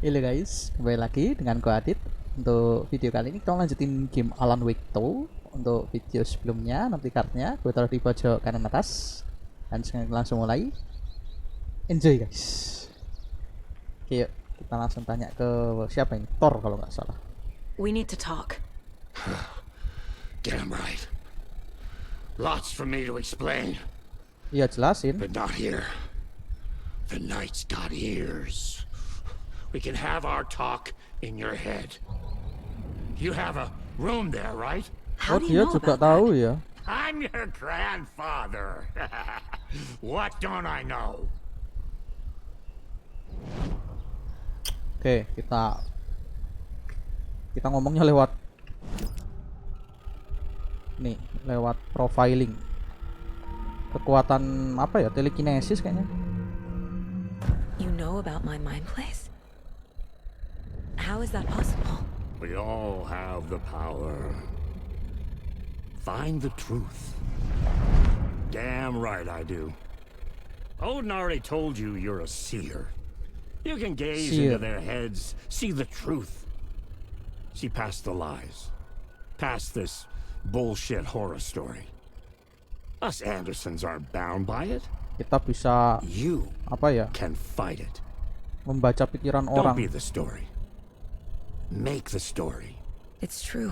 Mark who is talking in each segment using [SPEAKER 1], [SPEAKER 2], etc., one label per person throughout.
[SPEAKER 1] Halo guys, kembali lagi dengan gua Adit. Untuk video kali ini kita lanjutin game Alan Wake 2. Untuk video sebelumnya nanti kartnya gue taruh di pojok kanan atas. Dan sekarang langsung mulai. Enjoy guys. Oke yuk, kita langsung tanya ke siapa ini? Thor kalau nggak salah.
[SPEAKER 2] We need to talk.
[SPEAKER 3] Damn right. Lots for me to explain,
[SPEAKER 1] Iya jelasin.
[SPEAKER 3] but not here. The night's got ears. We can have our talk in your head. You have a room there, right?
[SPEAKER 2] How
[SPEAKER 1] Oh
[SPEAKER 2] do you
[SPEAKER 1] dia
[SPEAKER 2] know
[SPEAKER 1] juga
[SPEAKER 2] about
[SPEAKER 1] tahu
[SPEAKER 2] that?
[SPEAKER 1] ya.
[SPEAKER 3] I'm your grandfather. What don't I know?
[SPEAKER 1] Oke, kita ngomongnya lewat nih, lewat profiling. Kekuatan apa ya? Telekinesis kayaknya.
[SPEAKER 2] You know about my mind place? How is that possible?
[SPEAKER 3] We all have the power. Find the truth. Damn right I do. Odin already told you you're a seer. You can gaze
[SPEAKER 1] Seer.
[SPEAKER 3] into their heads, see the truth. See past the lies. Past this bullshit horror story. Us Andersons aren't bound by it.
[SPEAKER 1] Kita bisa
[SPEAKER 3] You
[SPEAKER 1] apa ya?
[SPEAKER 3] can fight it.
[SPEAKER 1] Membaca pikiran
[SPEAKER 3] Don't
[SPEAKER 1] orang.
[SPEAKER 3] be the story. Make the story.
[SPEAKER 2] It's true.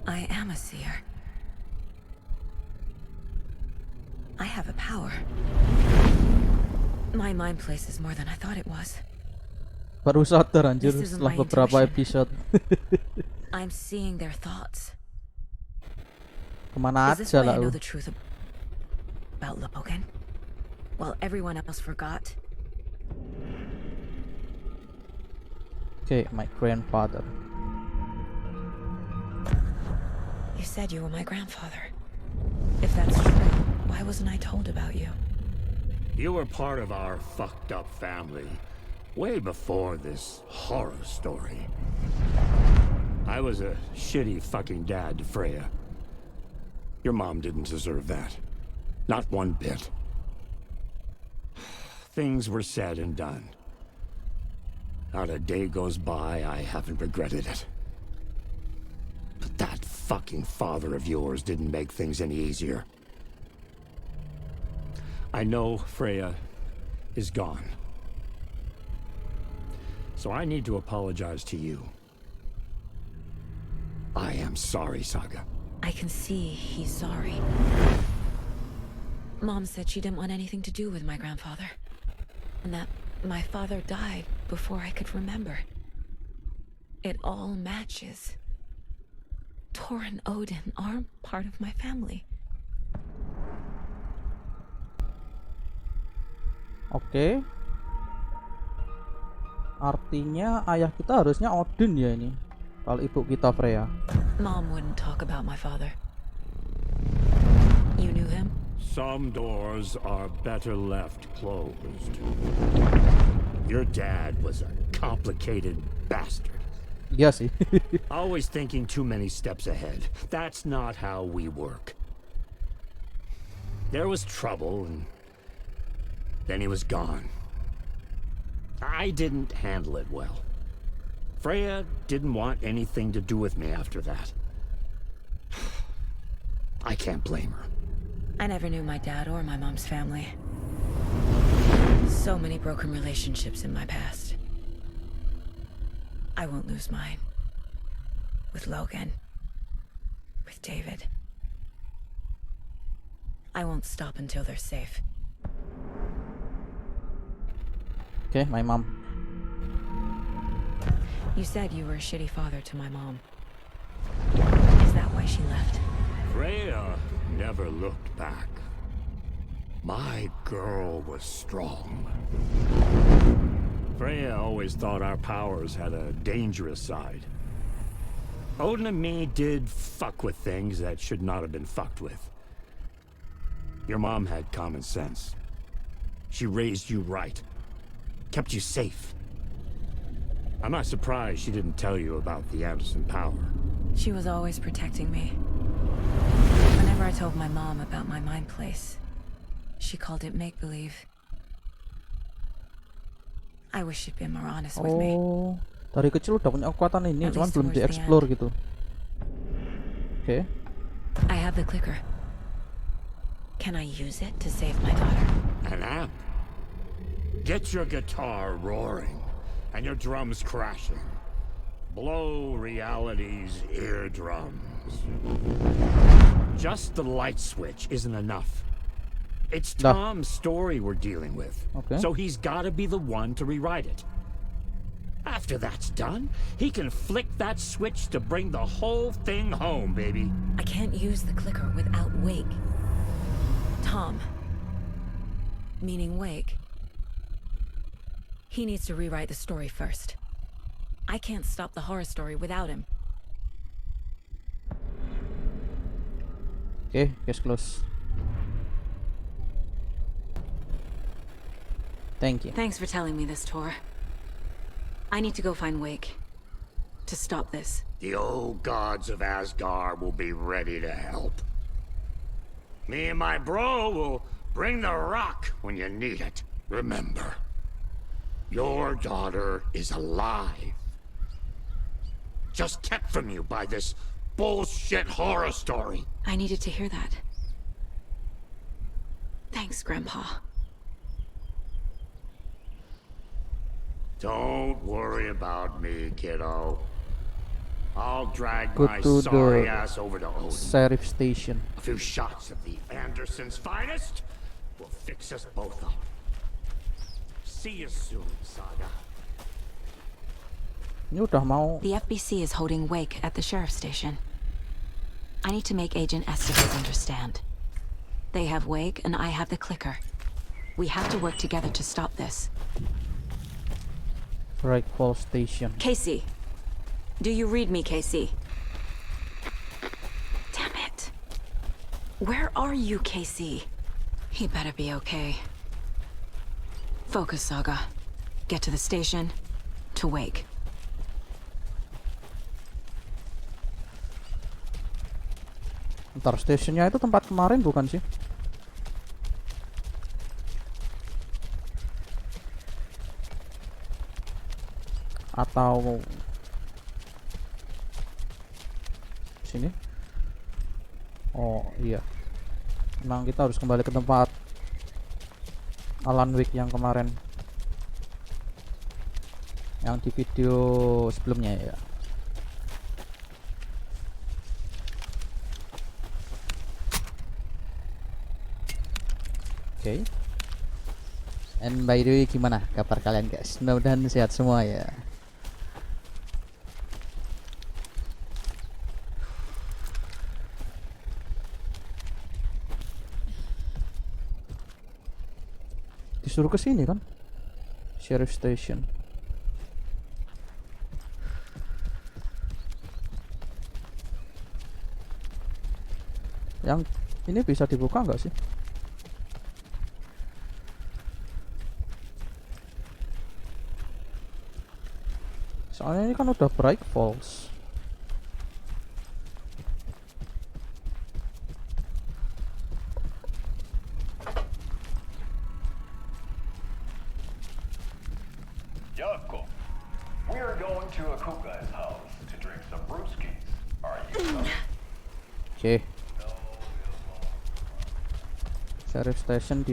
[SPEAKER 2] I am a seer. I have a power. My mind place is more than I thought it was.
[SPEAKER 1] Baru sadar anjir
[SPEAKER 2] This isn't
[SPEAKER 1] setelah
[SPEAKER 2] my
[SPEAKER 1] beberapa
[SPEAKER 2] intuition.
[SPEAKER 1] episode.
[SPEAKER 2] I'm seeing their thoughts.
[SPEAKER 1] Kemana
[SPEAKER 2] Is this
[SPEAKER 1] aja
[SPEAKER 2] why I know
[SPEAKER 1] lah.
[SPEAKER 2] the truth about Lopoken? While everyone else forgot?
[SPEAKER 1] Oke, my grandfather.
[SPEAKER 2] You said you were my grandfather. If that's true, why wasn't I told about you?
[SPEAKER 3] You were part of our fucked up family way before this horror story. I was a shitty fucking dad to Freya. Your mom didn't deserve that. Not one bit. Things were said and done. Not a day goes by I haven't regretted it. But that fucking father of yours didn't make things any easier. I know Freya is gone. So I need to apologize to you. I am sorry, Saga.
[SPEAKER 2] I can see he's sorry. Mom said she didn't want anything to do with my grandfather. And that my father died before I could remember. It all matches. Tor and Odin are part of my family.
[SPEAKER 1] Oke. Artinya ayah kita harusnya Odin ya ini. Kalau ibu kita Freya.
[SPEAKER 2] Mom wouldn't talk about my father. You knew him?
[SPEAKER 3] Some doors are better left closed. Your dad was a complicated bastard.
[SPEAKER 1] Iya sih.
[SPEAKER 3] Always thinking too many steps ahead. That's not how we work. There was trouble, and then he was gone. I didn't handle it well. Freya didn't want anything to do with me after that. I can't blame her.
[SPEAKER 2] I never knew my dad or my mom's family. So many broken relationships in my past. I won't lose mine. With Logan. With David. I won't stop until they're safe.
[SPEAKER 1] Oke, my mom.
[SPEAKER 2] You said you were a shitty father to my mom. Is that why she left?
[SPEAKER 3] Freya never looked back. My girl was strong. Freya always thought our powers had a dangerous side. Odin and me did fuck with things that should not have been fucked with. Your mom had common sense. She raised you right. Kept you safe. I'm not surprised she didn't tell you about the Anderson power.
[SPEAKER 2] She was always protecting me. Whenever I told my mom about my mind place, she called it make-believe. I wish she'd been more honest with me.
[SPEAKER 1] Oh, dari kecil udah punya kekuatan ini,
[SPEAKER 2] At
[SPEAKER 1] cuman
[SPEAKER 2] least
[SPEAKER 1] belum
[SPEAKER 2] towards the
[SPEAKER 1] dieksplor
[SPEAKER 2] end.
[SPEAKER 1] gitu. Oke.
[SPEAKER 2] I have the clicker. Can I use it to save my daughter?
[SPEAKER 3] An amp. Get your guitar roaring and your drums crashing. Blow reality's eardrums. Just the light switch isn't enough. It's
[SPEAKER 1] Dah.
[SPEAKER 3] Tom's story we're dealing with.
[SPEAKER 1] Okay.
[SPEAKER 3] So he's gotta be the one to rewrite it. After that's done, he can flick that switch to bring the whole thing home, baby.
[SPEAKER 2] I can't use the clicker without Wake. Tom, meaning Wake, he needs to rewrite the story first. I can't stop the horror story without him.
[SPEAKER 1] Oke, case close. Thank you.
[SPEAKER 2] Thanks for telling me this, Tor. I need to go find Wake to stop this.
[SPEAKER 3] The old gods of Asgard will be ready to help. Me and my bro will bring the rock when you need it. Remember, your daughter is alive. Just kept from you by this bullshit horror story.
[SPEAKER 2] I needed to hear that. Thanks, Grandpa.
[SPEAKER 3] Don't worry about me, kiddo. I'll drag
[SPEAKER 1] Go
[SPEAKER 3] my
[SPEAKER 1] to
[SPEAKER 3] sorry
[SPEAKER 1] the
[SPEAKER 3] ass over to Odin.
[SPEAKER 1] sheriff station.
[SPEAKER 3] A few shots of the Andersons' finest will fix us both up. See you soon, Saga.
[SPEAKER 1] Ini udah mau.
[SPEAKER 2] The FBC is holding Wake at the sheriff's station. I need to make Agent Estevez understand. They have Wake and I have the clicker. We have to work together to stop this.
[SPEAKER 1] Breakfall station.
[SPEAKER 2] Casey, do you read me, Casey? Damn it. Where are you, Casey? He better be okay. Focus, Saga. Get to the station, to Wake.
[SPEAKER 1] Ntar stationnya itu tempat kemarin bukan sih? Atau sini? Oh iya, memang kita harus kembali ke tempat Alan Wake yang kemarin, yang di video sebelumnya ya. Oke. And by the way, gimana kabar kalian guys? Mudah-mudahan sehat semua ya. Disuruh ke sini kan? Sheriff Station. Yang ini bisa dibuka nggak sih? Soalnya ini kan udah break falls.
[SPEAKER 4] Jacob, we're going to Akuga's house to drink some brewskis. Are you coming?
[SPEAKER 1] Oke. Sheriff Station di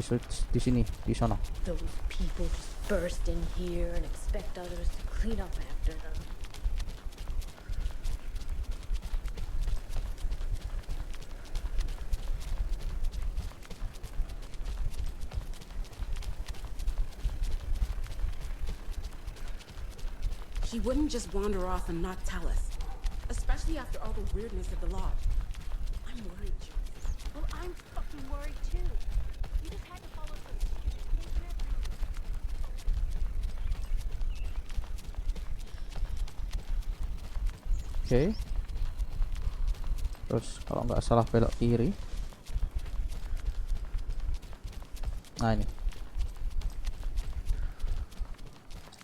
[SPEAKER 1] sini, di sana.
[SPEAKER 5] Those people just burst in here and expect others to clean up after them.
[SPEAKER 6] She wouldn't just wander off and not tell us, especially after all the weirdness of the lodge. I'm worried, Joe.
[SPEAKER 5] Well, I'm fucking worried too. You just had to follow through. You just can't get
[SPEAKER 1] Oke. Terus kalau nggak salah belok kiri. Nah ini.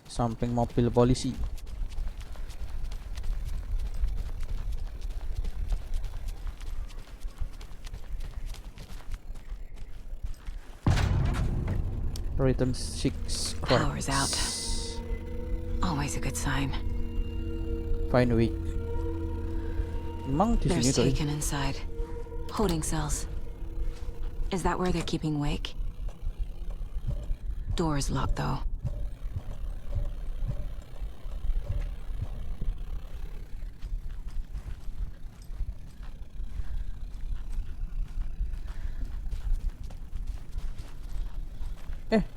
[SPEAKER 1] Samping mobil polisi. Return 6
[SPEAKER 2] Power's out. always a good sign.
[SPEAKER 1] Fine week. Emang di sini
[SPEAKER 2] There's
[SPEAKER 1] tuh.
[SPEAKER 2] taken inside. Holding cells. Is that where they're keeping Wake? Door's locked though.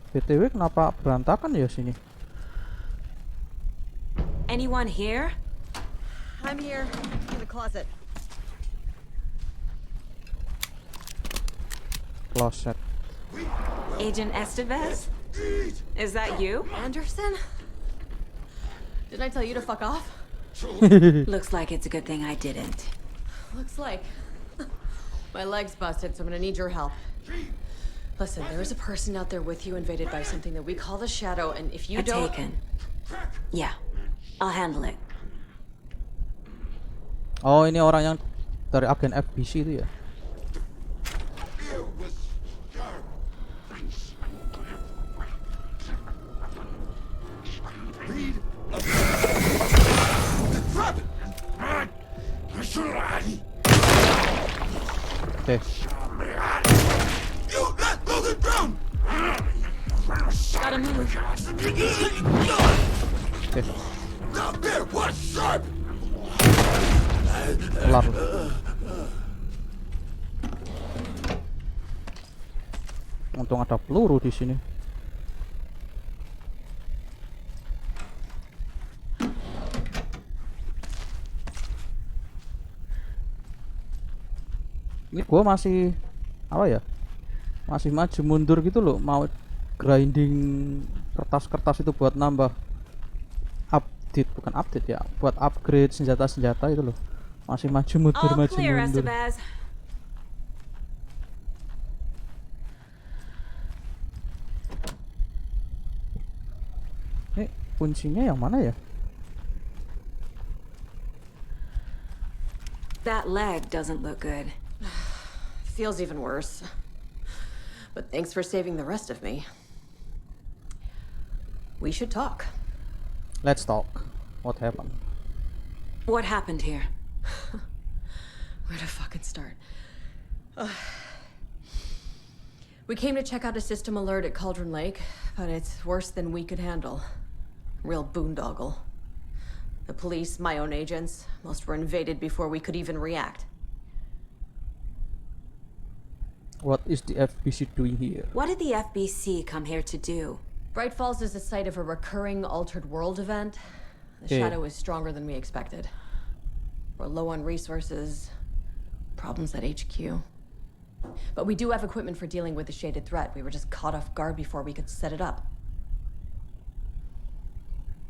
[SPEAKER 1] BTW kenapa berantakan ya sini?
[SPEAKER 2] Anyone here?
[SPEAKER 5] I'm here, in the closet.
[SPEAKER 1] Closet.
[SPEAKER 2] Agent Estevez? Is that you?
[SPEAKER 5] Anderson? Didn't I tell you to fuck off?
[SPEAKER 2] Looks like it's a good thing I didn't.
[SPEAKER 5] Looks like. My leg's busted, so I'm gonna need your help. Listen, there is a person out there with you invaded by something that we call the Shadow, and if you
[SPEAKER 2] A
[SPEAKER 5] don't...
[SPEAKER 2] taken. Yeah, I'll handle it.
[SPEAKER 1] Oh, ini orang yang dari agen FBC itu ya? Oke.
[SPEAKER 2] Gotta move.
[SPEAKER 1] Oke. Kelar. Untung ada peluru di sini. Ini gua masih apa ya? Masih maju mundur gitu loh, mau grinding kertas-kertas itu buat nambah update, bukan update ya, buat upgrade senjata-senjata itu loh. Masih maju mundur,
[SPEAKER 2] All
[SPEAKER 1] maju
[SPEAKER 2] clear,
[SPEAKER 1] mundur.
[SPEAKER 2] Estevez.
[SPEAKER 1] Ini kuncinya yang mana ya?
[SPEAKER 2] That leg doesn't look good.
[SPEAKER 5] Feels even worse. But thanks for saving the rest of me. We should talk.
[SPEAKER 1] Let's talk. What happened?
[SPEAKER 2] What happened here?
[SPEAKER 5] Where to fucking start? We came to check out a system alert at Cauldron Lake, but it's worse than we could handle. Real boondoggle. The police, my own agents, most were invaded before we could even react.
[SPEAKER 1] What is the FBC doing here?
[SPEAKER 2] What did the FBC come here to do?
[SPEAKER 5] Bright Falls is the site of a recurring Altered World event. The
[SPEAKER 1] Okay.
[SPEAKER 5] Shadow is stronger than we expected. We're low on resources, problems at HQ. But we do have equipment for dealing with the shaded threat. We were just caught off guard before we could set it up.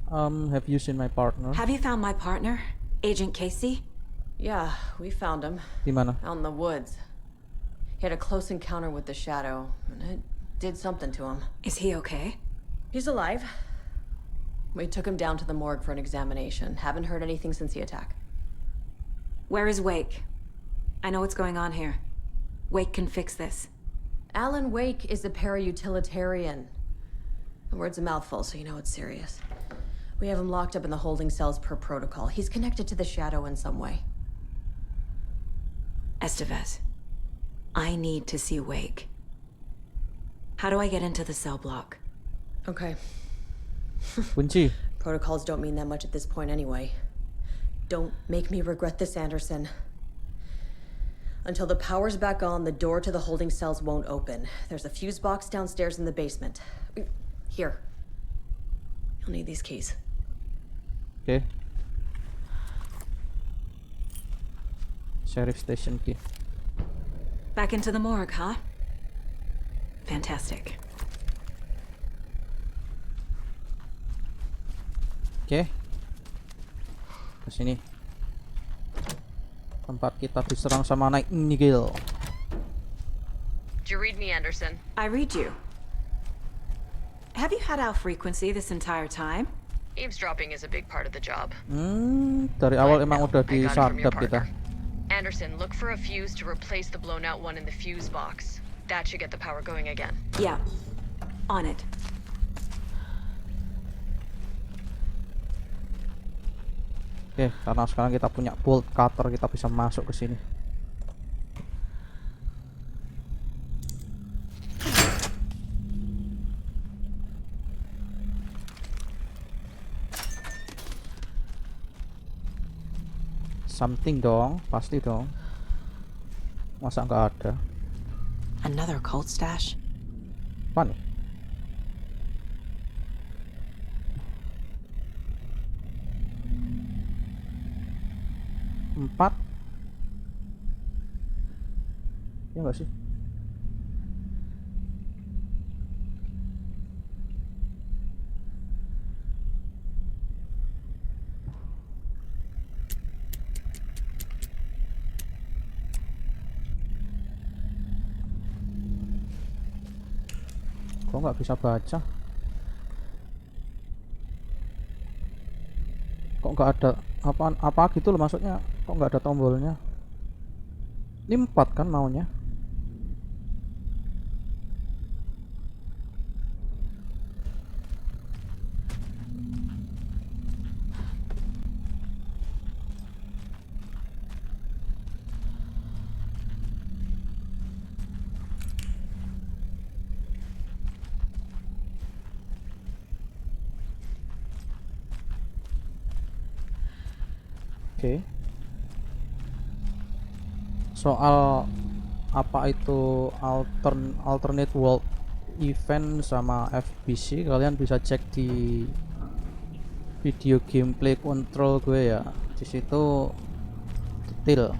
[SPEAKER 1] Have you seen my partner?
[SPEAKER 2] Have you found my partner, Agent Casey?
[SPEAKER 5] Yeah, we found him
[SPEAKER 1] Di mana?
[SPEAKER 5] out in the woods. He had a close encounter with the Shadow, and it did something to him.
[SPEAKER 2] Is he okay?
[SPEAKER 5] He's alive. We took him down to the morgue for an examination. Haven't heard anything since the attack.
[SPEAKER 2] Where is Wake? I know what's going on here. Wake can fix this.
[SPEAKER 5] Alan Wake is a para-utilitarian. The word's a mouthful, so you know it's serious. We have him locked up in the holding cells per protocol. He's connected to the Shadow in some way.
[SPEAKER 2] Estevez, I need to see Wake. How do I get into the cell block?
[SPEAKER 5] Okay.
[SPEAKER 1] Kunci.
[SPEAKER 5] Protocols don't mean that much at this point anyway. Don't make me regret this, Anderson. Until the power's back on, the door to the holding cells won't open. There's a fuse box downstairs in the basement. Here. You'll need these keys.
[SPEAKER 1] Okay. Sheriff station key.
[SPEAKER 2] Back into the morgue, huh? Fantastic.
[SPEAKER 1] Oke. Ke sini. Tempat kita diserang sama Night Nigel.
[SPEAKER 5] Did you read me, Anderson?
[SPEAKER 2] I read you. Have you had our frequency this entire time?
[SPEAKER 5] Eavesdropping is a big part of the job.
[SPEAKER 1] Dari awal emang udah
[SPEAKER 5] I got it from your
[SPEAKER 1] disadap kita.
[SPEAKER 5] partner. Anderson, look for a fuse to replace the blown out one in the fuse box. That should get the power going again.
[SPEAKER 2] Yeah. On it.
[SPEAKER 1] Oke, karena sekarang kita punya bolt cutter, kita bisa masuk ke sini. Something dong, pasti dong. Masa nggak ada?
[SPEAKER 2] Another cult stash?
[SPEAKER 1] Apa nih? Empat? Ya nggak sih? Kok nggak bisa baca? Kok nggak ada apa gitu loh, maksudnya kok nggak ada tombolnya? Ini 4 kan maunya? Oke. Soal apa itu alternate world event sama FBC, kalian bisa cek di video gameplay control gue ya. Di situ detail.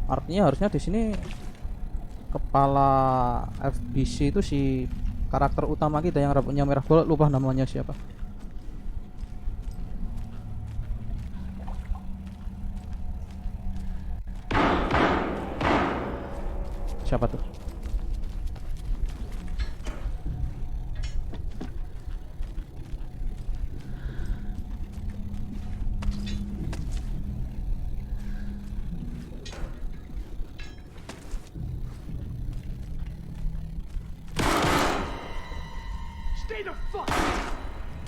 [SPEAKER 1] Artinya harusnya di sini kepala FBC itu si karakter utama kita yang rambutnya merah, gue lupa namanya siapa. Siapa tuh?
[SPEAKER 7] Stay the fuck!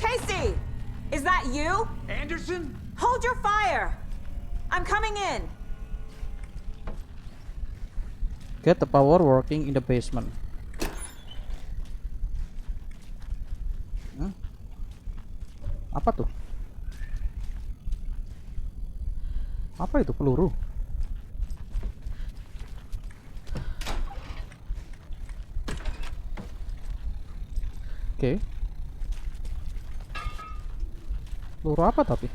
[SPEAKER 8] Casey! Is that you?
[SPEAKER 7] Anderson?
[SPEAKER 8] Hold your fire! I'm coming in!
[SPEAKER 1] Get the power working in the basement. Apa tuh? Apa itu peluru? Oke. Peluru apa tapi?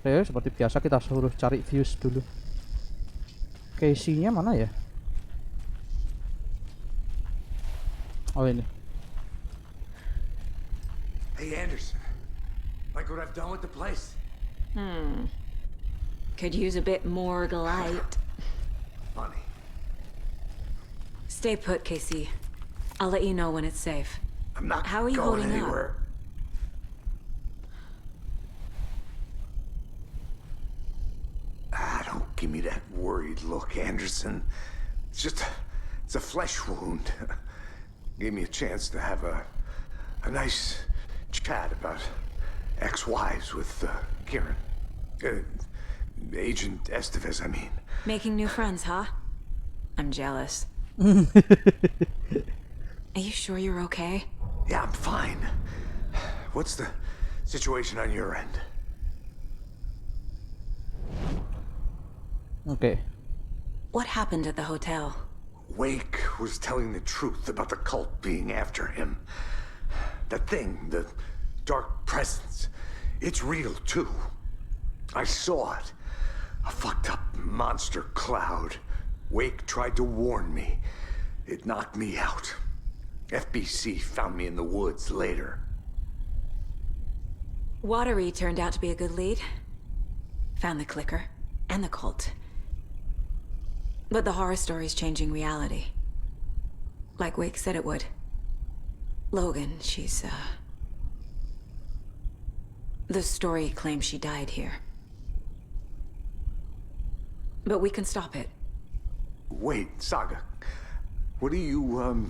[SPEAKER 1] Oke, seperti biasa kita suruh cari views dulu. Casey-nya mana ya? Oh ini.
[SPEAKER 7] Hey, Anderson. Like what I've done with the place?
[SPEAKER 2] Could use a bit more light.
[SPEAKER 7] Funny.
[SPEAKER 2] Stay put, Casey. I'll let you know when it's safe.
[SPEAKER 7] I'm not
[SPEAKER 2] How are you
[SPEAKER 7] going
[SPEAKER 2] holding up?
[SPEAKER 7] anywhere. Don't give me that worried look, Anderson. It's a flesh wound. Gave me a chance to have a nice chat about ex-wives with Kieran. Agent Estevez, I mean.
[SPEAKER 2] Making new friends, huh? I'm jealous. Are you sure you're okay?
[SPEAKER 7] Yeah, I'm fine. What's the situation on your end?
[SPEAKER 1] Oke.
[SPEAKER 2] What happened at the hotel?
[SPEAKER 7] Wake was telling the truth about the cult being after him. That thing, the dark presence, it's real too. I saw it. A fucked up monster cloud. Wake tried to warn me. It knocked me out. FBC found me in the woods later.
[SPEAKER 2] Watery turned out to be a good lead. Found the clicker and the cult. But the horror story's changing reality. Like Wake said it would. Logan, she's, the story claims she died here. But we can stop it.
[SPEAKER 7] Wait, Saga. What do you,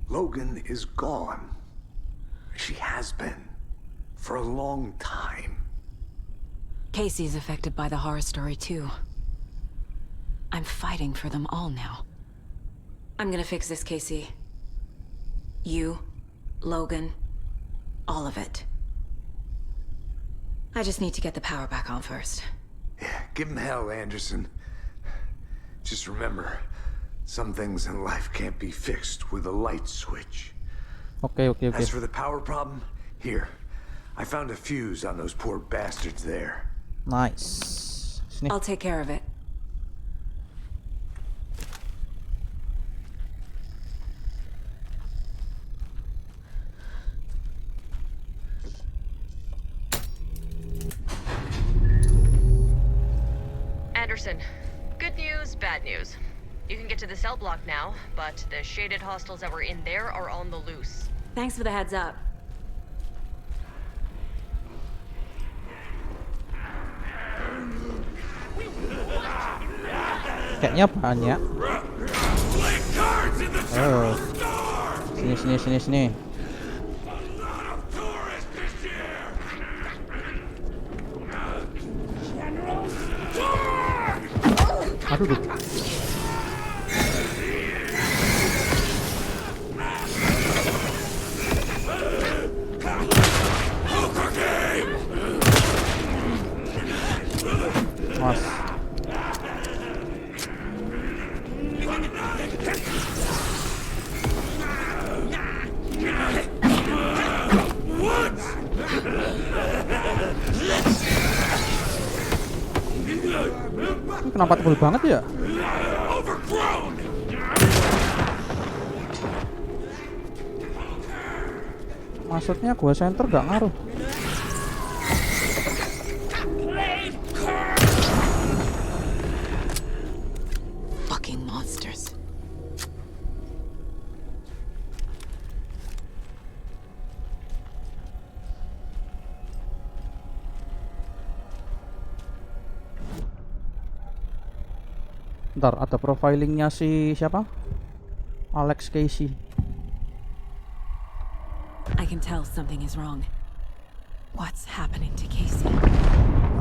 [SPEAKER 7] Logan is gone. She has been. For a long time.
[SPEAKER 2] Casey's affected by the horror story, too. I'm fighting for them all now. I'm gonna fix this, Casey. You, Logan, all of it. I just need to get the power back on first.
[SPEAKER 7] Yeah, give him hell, Anderson. Just remember, some things in life can't be fixed with a light switch.
[SPEAKER 1] Oke.
[SPEAKER 7] As for the power problem, here. I found a fuse on those poor bastards there.
[SPEAKER 1] Nice. Sini.
[SPEAKER 2] I'll take care of it.
[SPEAKER 9] Anderson, good news, bad news. You can get to the cell block now, but the shaded hostiles that were in there are on the loose.
[SPEAKER 2] Thanks for the heads up.
[SPEAKER 1] Kayaknya banyak. Oh. Sini. Aduh. Mas. Ini kenapa tebal banget ya? Maksudnya gua center gak ngaruh.
[SPEAKER 2] Fucking monsters.
[SPEAKER 1] Ntar ada profilingnya si siapa? Alex Casey.
[SPEAKER 2] I can tell something is wrong. What's happening to Casey?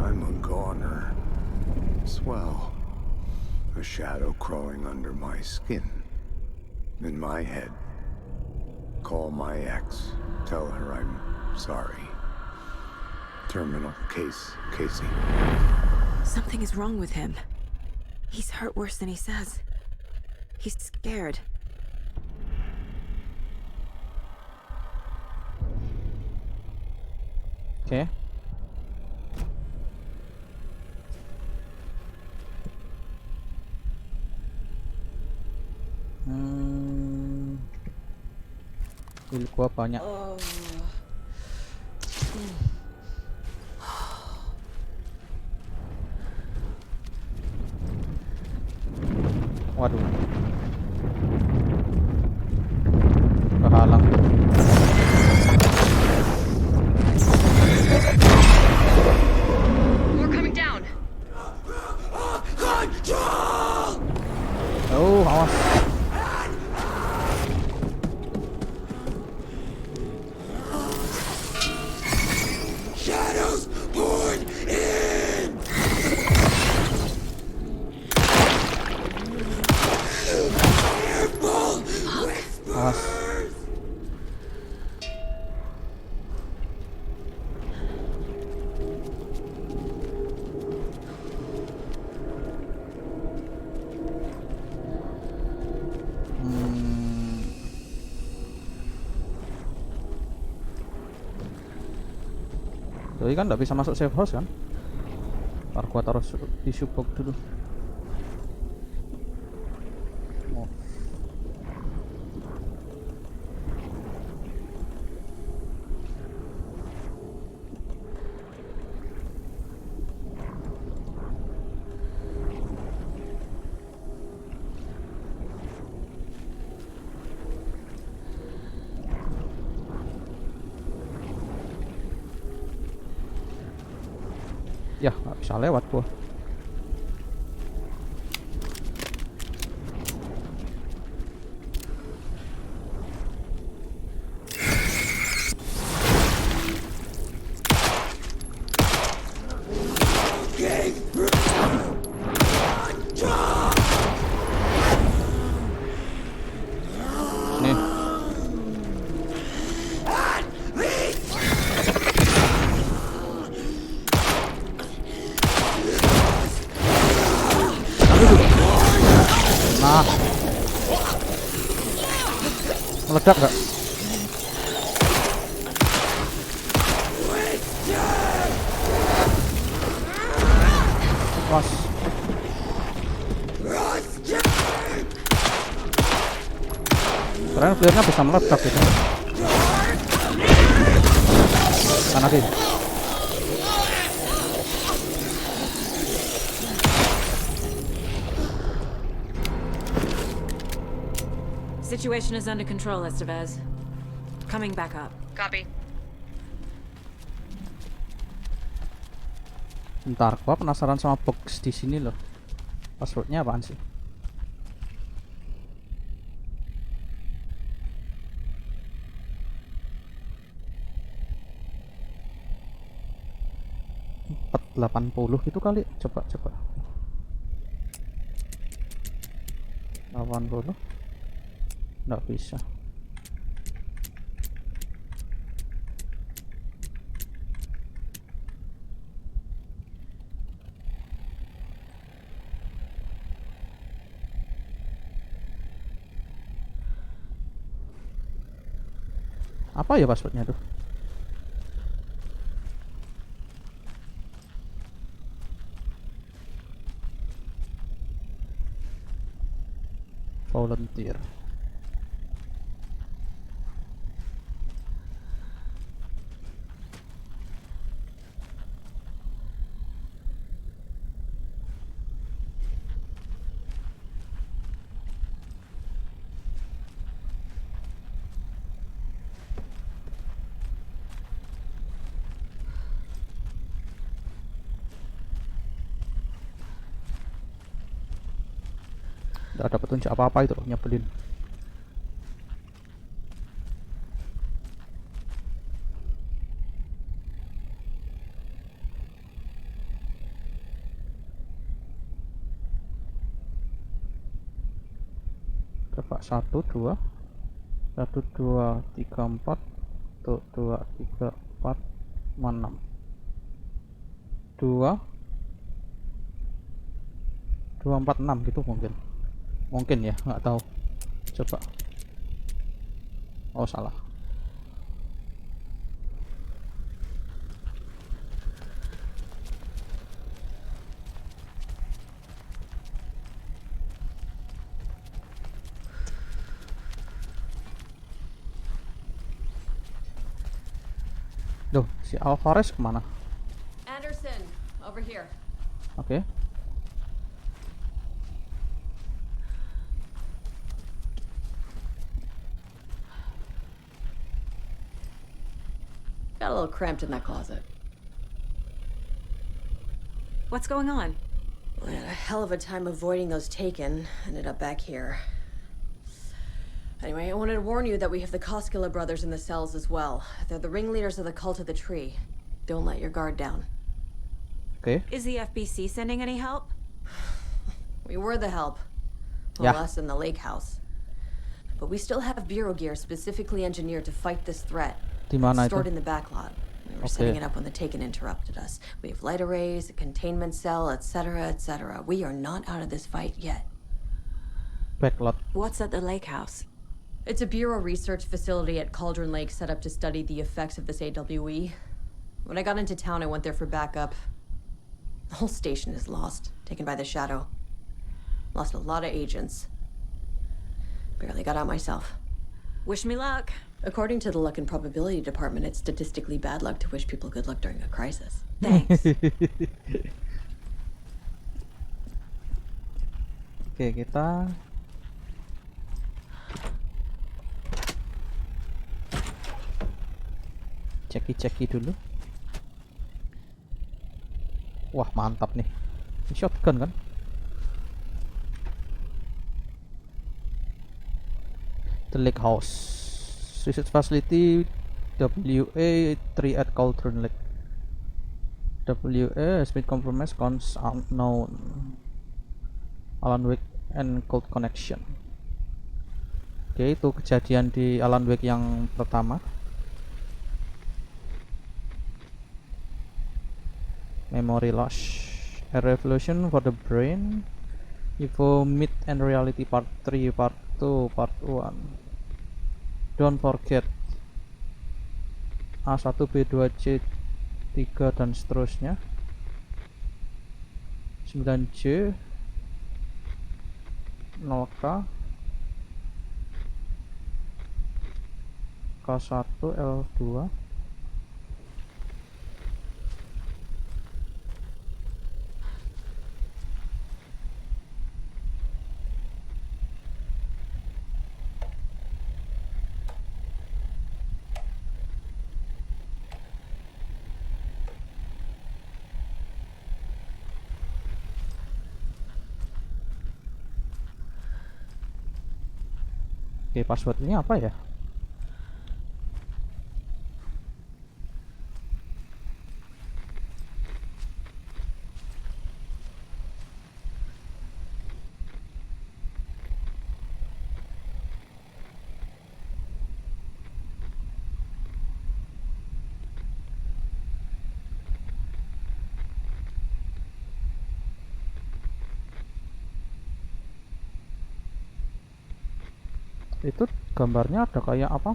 [SPEAKER 7] I'm a goner. Swell. A shadow crawling under my skin. In my head. Call my ex. Tell her I'm sorry. Terminal case, Casey.
[SPEAKER 2] Something is wrong with him. He's hurt worse than he says. He's scared.
[SPEAKER 1] Oke. Pil gua banyak. Waduh. Kehalang.
[SPEAKER 9] We're coming down.
[SPEAKER 1] Oh, awas.
[SPEAKER 7] Shadows poured in!
[SPEAKER 1] Awas. Doi kan nggak bisa masuk safe house kan? Ntar gua taruh di subbox dulu. Oh. Ya, nggak bisa lewat gua. Nih. Nah, meledak nggak? Was. Keren flare-nya bisa meledak gitu. Sana sih.
[SPEAKER 8] Situation is under control, Estevez. Coming back up.
[SPEAKER 9] Copy.
[SPEAKER 1] Bentar, gua penasaran sama box di sini loh. Passwordnya apaan sih? Empat 80 gitu kali. Coba. 80. Nggak bisa. Apa ya passwordnya tuh? Volunteer. Nggak ada petunjuk apa-apa itu, nyebelin. Coba 1 2 1 2 3 4 tuh 2 3 4 6 2 2 4 6 gitu mungkin ya, nggak tahu. Coba. Oh, salah. Duh, si Alvarez kemana?
[SPEAKER 5] Anderson, over here.
[SPEAKER 1] Oke.
[SPEAKER 5] Got a little cramped in that closet.
[SPEAKER 8] What's going on?
[SPEAKER 5] We had a hell of a time avoiding those taken. Ended up back here. Anyway, I wanted to warn you that we have the Koskela brothers in the cells as well. They're the ringleaders of the cult of the tree. Don't let your guard down.
[SPEAKER 1] Oke.
[SPEAKER 8] Is the FBC sending any help?
[SPEAKER 5] We were the help. Well,
[SPEAKER 1] Yeah.
[SPEAKER 5] us in the lake house. But we still have bureau gear specifically engineered to fight this threat.
[SPEAKER 1] Di mana
[SPEAKER 5] Stored
[SPEAKER 1] itu?
[SPEAKER 5] in the back lot. We were
[SPEAKER 1] Okay.
[SPEAKER 5] setting it up when the Taken interrupted us. We have light arrays, a containment cell, etc., etc. We are not out of this fight yet.
[SPEAKER 1] Backlot.
[SPEAKER 8] What's at the lake house?
[SPEAKER 5] It's a bureau research facility at Cauldron Lake set up to study the effects of this AWE. When I got into town, I went there for backup. The whole station is lost, taken by the shadow. Lost a lot of agents. Barely got out myself.
[SPEAKER 8] Wish me luck.
[SPEAKER 5] According to the luck and probability department, it's statistically bad luck to wish people good luck during a crisis.
[SPEAKER 8] Thanks.
[SPEAKER 1] Oke, kita ceki dulu. Wah, mantap nih. Ini shotgun kan? The Lake House. Research Facility WA3 at Cauldron Lake. WA has been compromised, cons unknown. Alan Wake and Cold Connection. Oke, itu kejadian di Alan Wake yang pertama. Memory loss. A revolution for the brain. Evo Myth and Reality Part 3, Part 2, Part 1. Don't forget. A1, B2, C3 dan seterusnya. 9J 0K K1 L2. Oke, passwordnya apa ya? Itu gambarnya ada kayak apa?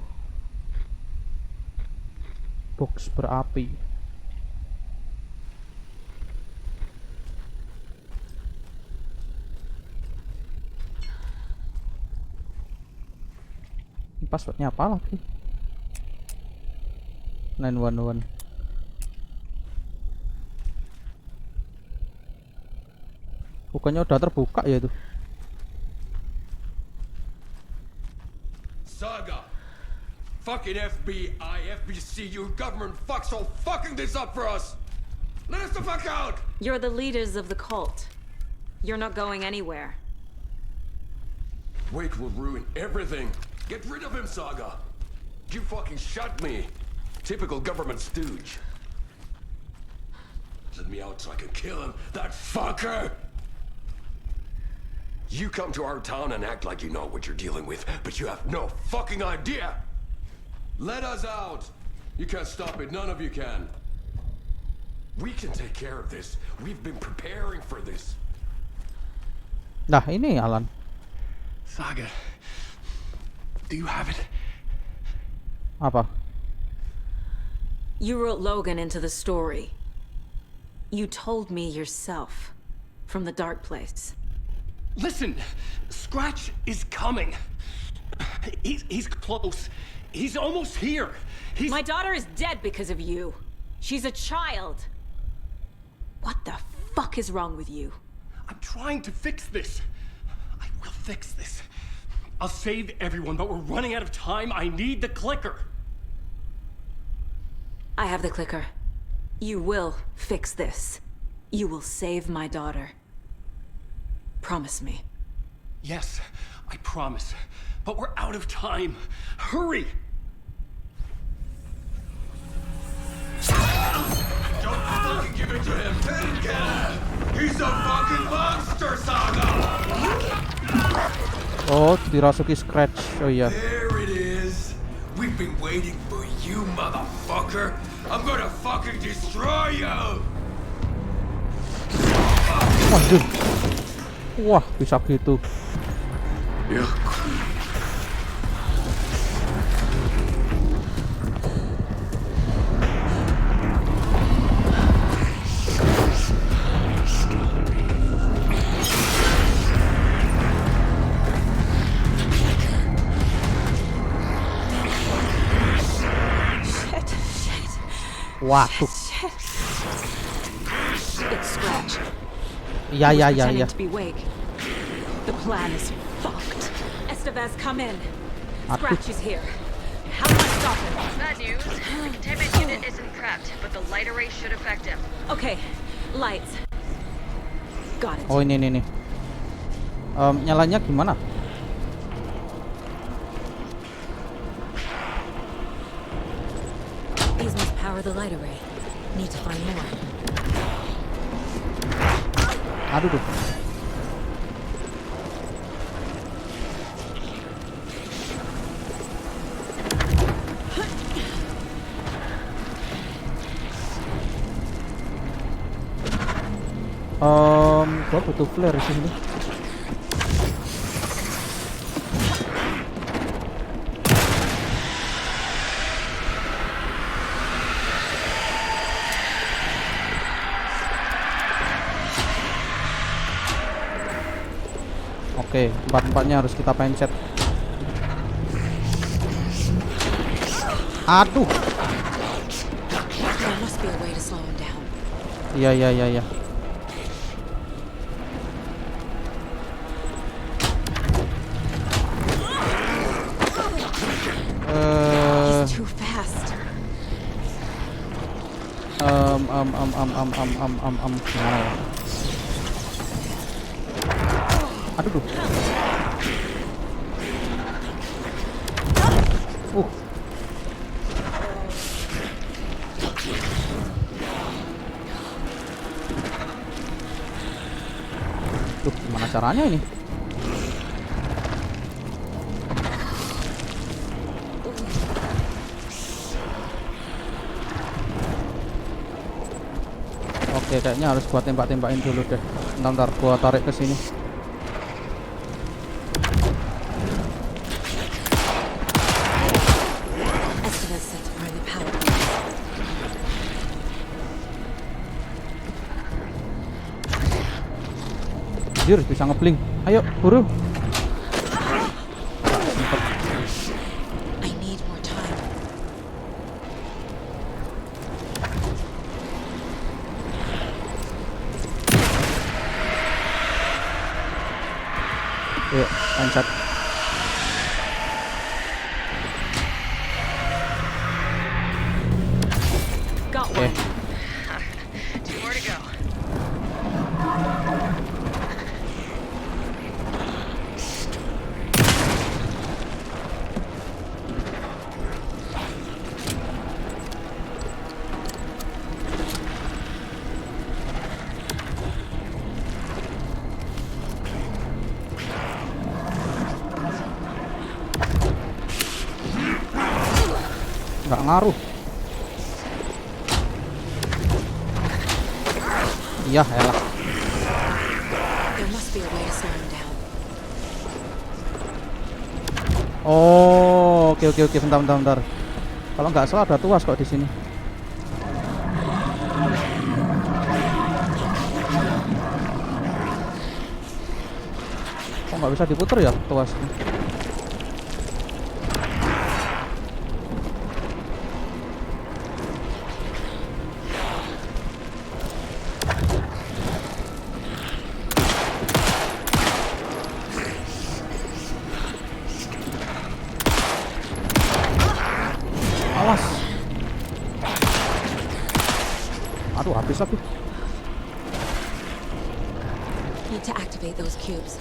[SPEAKER 1] Box berapi. Ini passwordnya apa lagi? 911. Bukannya udah terbuka ya itu?
[SPEAKER 10] Saga! Fucking FBI, FBC, your government fucks all fucking this up for us! Let us the fuck out!
[SPEAKER 8] You're the leaders of the cult. You're not going anywhere.
[SPEAKER 10] Wake will ruin everything. Get rid of him, Saga! You fucking shot me! Typical government stooge. Let me out so I can kill him, that fucker! You come to our town and act like you know what you're dealing with, but you have no fucking idea! Let us out! You can't stop it, none of you can. We can take care of this. We've been preparing for this.
[SPEAKER 1] Nah, ini Alan.
[SPEAKER 10] Saga, do you have it?
[SPEAKER 1] Apa?
[SPEAKER 8] You wrote Logan into the story. You told me yourself from the dark place.
[SPEAKER 10] Listen, Scratch is coming. He's close. He's almost here.
[SPEAKER 8] My daughter is dead because of you. She's a child. What the fuck is wrong with you?
[SPEAKER 10] I'm trying to fix this. I will fix this. I'll save everyone, but we're running out of time. I need the clicker.
[SPEAKER 8] I have the clicker. You will fix this. You will save my daughter. Promise me.
[SPEAKER 10] Yes, I promise. But we're out of time. Hurry! Don't fucking give it to him! Didn't get him! He's a fucking monster, Saga!
[SPEAKER 1] Oh, dirasuki Scratch. Oh iya.
[SPEAKER 10] There it is. We've been waiting for you, motherfucker. I'm gonna fucking destroy you!
[SPEAKER 1] Waduh. Wah, bisa gitu.
[SPEAKER 10] Yeah.
[SPEAKER 1] Waduh.
[SPEAKER 8] It's Scratch.
[SPEAKER 1] Ya ya ya
[SPEAKER 8] Pretending
[SPEAKER 1] ya.
[SPEAKER 8] to be Wake. The plan is fucked. Estevez, come in. Scratch is here. How do I stop him?
[SPEAKER 9] Bad news. The containment unit isn't prepped, but the light array should affect him.
[SPEAKER 8] Okay, Lights. Got it.
[SPEAKER 1] Oh, ini nih. Nyalanya gimana?
[SPEAKER 2] These must power the light array. Need to find more.
[SPEAKER 1] Aduh duh. Gua butuh flare di sini. Oke, empat-empatnya harus kita pencet. Aduh.
[SPEAKER 2] There must be a way to slow him down.
[SPEAKER 1] Iya.
[SPEAKER 2] He's too fast.
[SPEAKER 1] Gimana ya? Aduh duh. Duh, gimana caranya ini? Oke, kayaknya harus gua tembak-tembakin dulu deh. Ntar gua tarik ke sini.
[SPEAKER 2] Estimates set to prime the power.
[SPEAKER 1] Anjir, bisa ngeblink. Ayo, buru.
[SPEAKER 2] I need more time.
[SPEAKER 1] Yuk, pencet.
[SPEAKER 8] Got
[SPEAKER 1] Oke.
[SPEAKER 8] one.
[SPEAKER 9] Two more to go.
[SPEAKER 1] Nggak ngaruh. Iya, elah.
[SPEAKER 2] There must be a way to slow him down.
[SPEAKER 1] Oh, oke. Bentar. Kalau nggak salah ada tuas kok di sini. Kok nggak bisa diputer ya tuasnya? Awas. Aduh, habis.
[SPEAKER 2] Need to activate those cubes.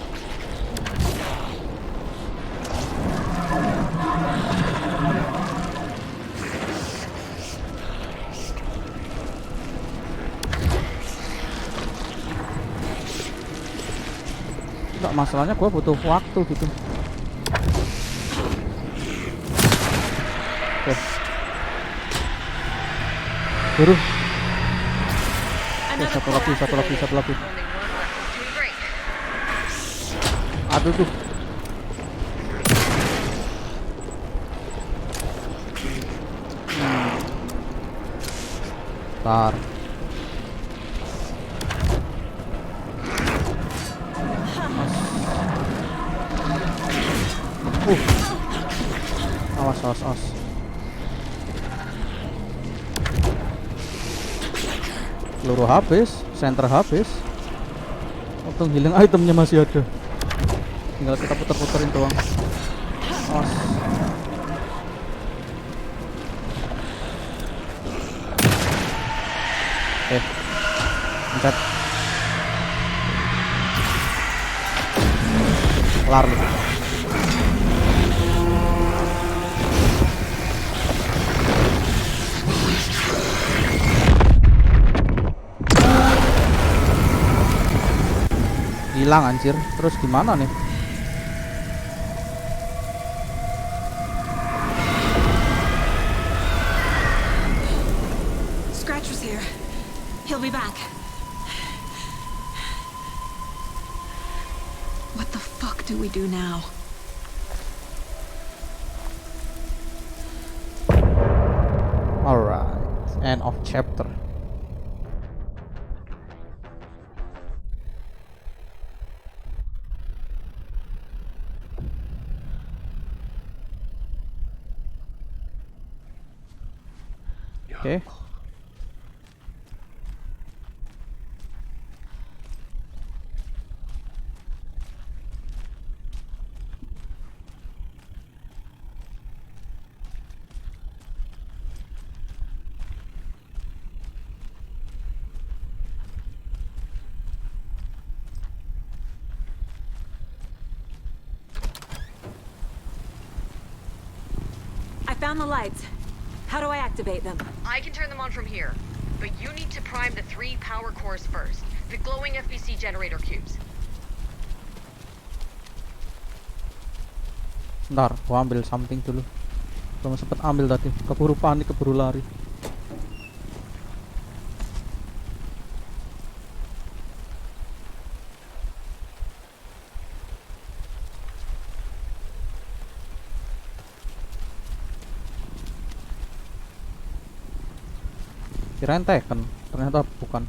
[SPEAKER 1] Enggak, masalahnya gua butuh waktu gitu. Oke. Buru. Oke, satu lagi.
[SPEAKER 9] Only one left to break.
[SPEAKER 1] Aduh tuh. Bentar. Awas. Peluru habis, center habis. Untung healing itemnya masih ada. Tinggal kita puter-puterin doang. Awas. Oke. Pencet. Kelar lu. Hilang anjir. Terus gimana nih?
[SPEAKER 2] Scratch was here. He'll be back. What the fuck do we do now?
[SPEAKER 1] Alright. End of chapter. Oke.
[SPEAKER 8] I found the lights. How do I activate them?
[SPEAKER 9] I can turn them on from here, but you need to prime the 3 power cores first. The glowing FBC generator cubes.
[SPEAKER 1] Bentar, gua ambil something dulu. Belum sempet ambil tadi. Keburu panik, keburu lari. Kirain Tekken, ternyata bukan.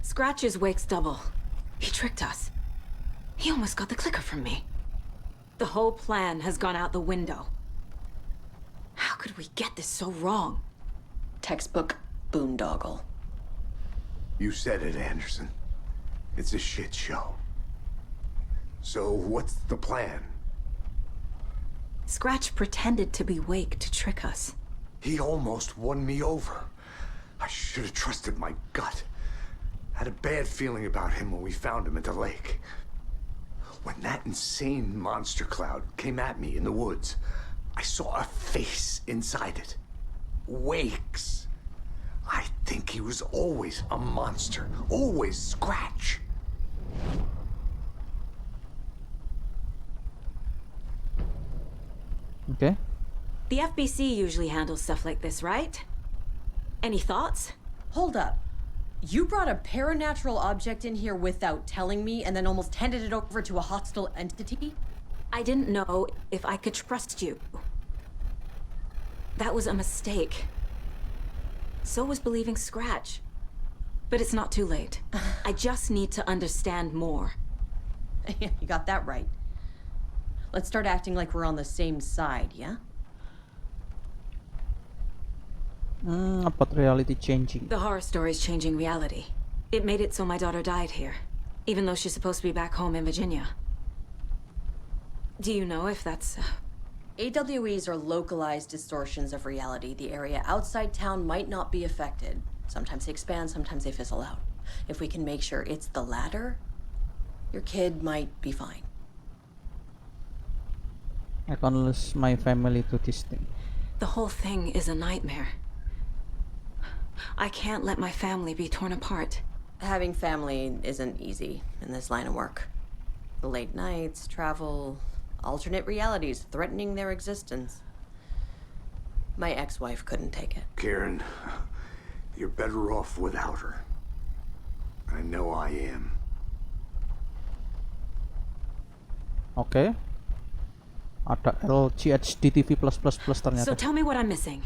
[SPEAKER 8] Scratch's wake's double. He tricked us. He almost got the clicker from me. The whole plan has gone out the window. How could we get this so wrong?
[SPEAKER 5] Textbook boondoggle.
[SPEAKER 7] You said it, Anderson. It's a shit show. So what's the plan?
[SPEAKER 8] Scratch pretended to be Wake to trick us.
[SPEAKER 7] He almost won me over. I should have trusted my gut. Had a bad feeling about him when we found him at the lake. When that insane monster cloud came at me in the woods, I saw a face inside it. Wake's. I think he was always a monster. Always Scratch.
[SPEAKER 1] Okay.
[SPEAKER 8] The FBC usually handles stuff like this, right? Any thoughts?
[SPEAKER 5] Hold up. You brought a paranatural object in here without telling me and then almost handed it over to a hostile entity?
[SPEAKER 8] I didn't know if I could trust you. That was a mistake. So was believing Scratch. But it's not too late. I just need to understand more.
[SPEAKER 5] You got that right. Let's start acting like we're on the same side, yeah?
[SPEAKER 1] About reality changing.
[SPEAKER 8] The horror story's changing reality. It made it so my daughter died here, even though she's supposed to be back home in Virginia. Do you know if that's...
[SPEAKER 5] AWEs are localized distortions of reality. The area outside town might not be affected. Sometimes they expand, sometimes they fizzle out. If we can make sure it's the latter, your kid might be fine.
[SPEAKER 1] I can't lose my family to this thing.
[SPEAKER 8] The whole thing is a nightmare. I can't let my family be torn apart.
[SPEAKER 5] Having family isn't easy in this line of work. The late nights, travel, alternate realities threatening their existence. My ex-wife couldn't take it.
[SPEAKER 7] Karen, you're better off without her. I know I am.
[SPEAKER 1] Oke. Ada LGHDTV++ ternyata.
[SPEAKER 8] So tell me what I'm missing.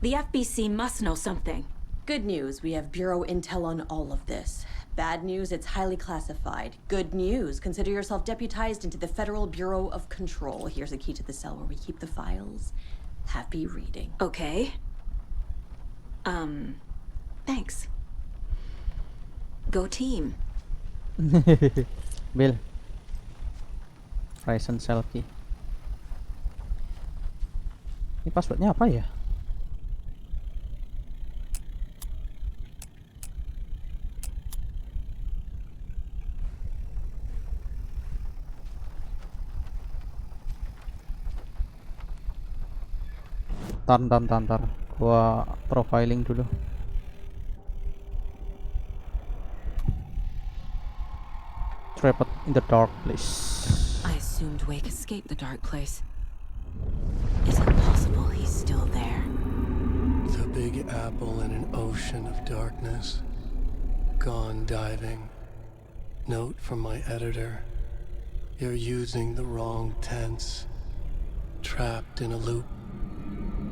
[SPEAKER 8] The FBC must know something.
[SPEAKER 5] Good news, we have Bureau intel on all of this. Bad news, it's highly classified. Good news, consider yourself deputized into the Federal Bureau of Control. Here's a key to the cell where we keep the files. Happy reading.
[SPEAKER 8] Okay. Thanks. Go team.
[SPEAKER 1] Bill. Horizon Cell Key. Ini passwordnya apa ya? Tar. Gua profiling dulu. Trapped in the dark place.
[SPEAKER 8] I assumed Wake escaped the dark place. Is it possible he's still there?
[SPEAKER 11] The Big Apple in an ocean of darkness. Gone diving. Note from my editor. You're using the wrong tense. Trapped in a loop.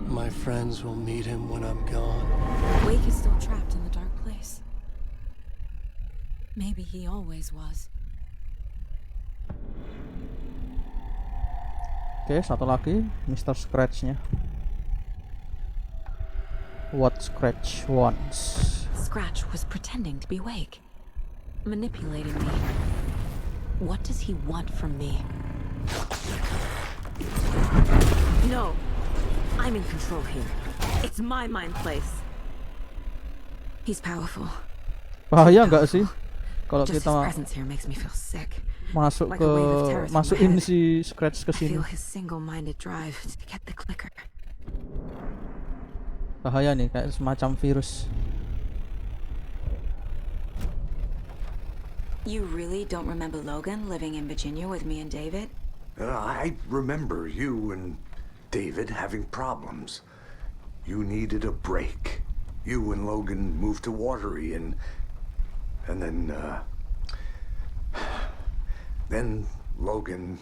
[SPEAKER 11] My friends will meet him when I'm gone.
[SPEAKER 8] Wake is still trapped in the dark place. Maybe he always was.
[SPEAKER 1] Oke, satu lagi Mr. Scratch-nya. What Scratch wants.
[SPEAKER 8] Scratch was pretending to be Wake. Manipulating me. What does he want from me? No! I'm in control here. It's my mind place. He's powerful.
[SPEAKER 1] Bahaya nggak sih kalau
[SPEAKER 8] Just
[SPEAKER 1] kita
[SPEAKER 8] his presence here makes me feel sick.
[SPEAKER 1] masuk
[SPEAKER 8] Like
[SPEAKER 1] ke
[SPEAKER 8] a wave of terror through my
[SPEAKER 1] masukin
[SPEAKER 8] head.
[SPEAKER 1] si Scratch ke
[SPEAKER 8] I
[SPEAKER 1] sini?
[SPEAKER 8] feel his single-minded drive to get the clicker.
[SPEAKER 1] Bahaya nih, kayak semacam virus.
[SPEAKER 8] You really don't remember Logan living in Virginia with me and David?
[SPEAKER 7] I remember you and David having problems. You needed a break. You and Logan moved to Watery and then Logan,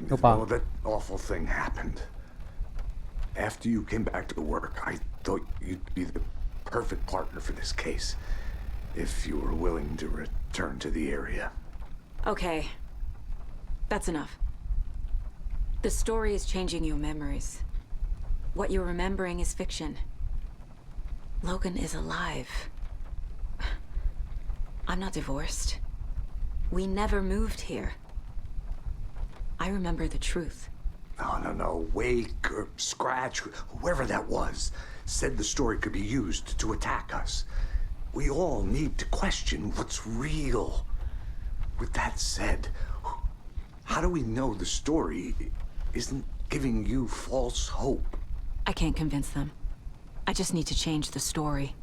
[SPEAKER 1] Opa.
[SPEAKER 7] well, that awful thing happened. After you came back to work, I thought you'd be the perfect partner for this case, if you were willing to return to the area.
[SPEAKER 8] Okay. That's enough. The story is changing your memories. What you're remembering is fiction. Logan is alive. I'm not divorced. We never moved here. I remember the truth.
[SPEAKER 7] No. Wake or Scratch, whoever that was, said the story could be used to attack us. We all need to question what's real. With that said, how do we know the story isn't giving you false hope?
[SPEAKER 8] I can't convince them. I just need to change the story.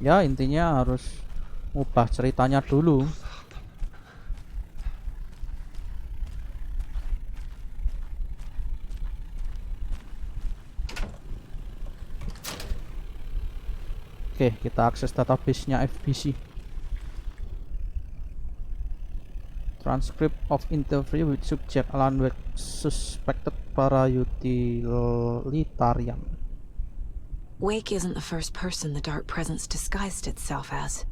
[SPEAKER 1] Ya, intinya harus ubah ceritanya dulu. Oke, kita akses database-nya FBC. Transcript of interview with subject Alan Wake, suspected para-utilitarian.
[SPEAKER 8] Wake isn't the first person the Dark Presence disguised itself as.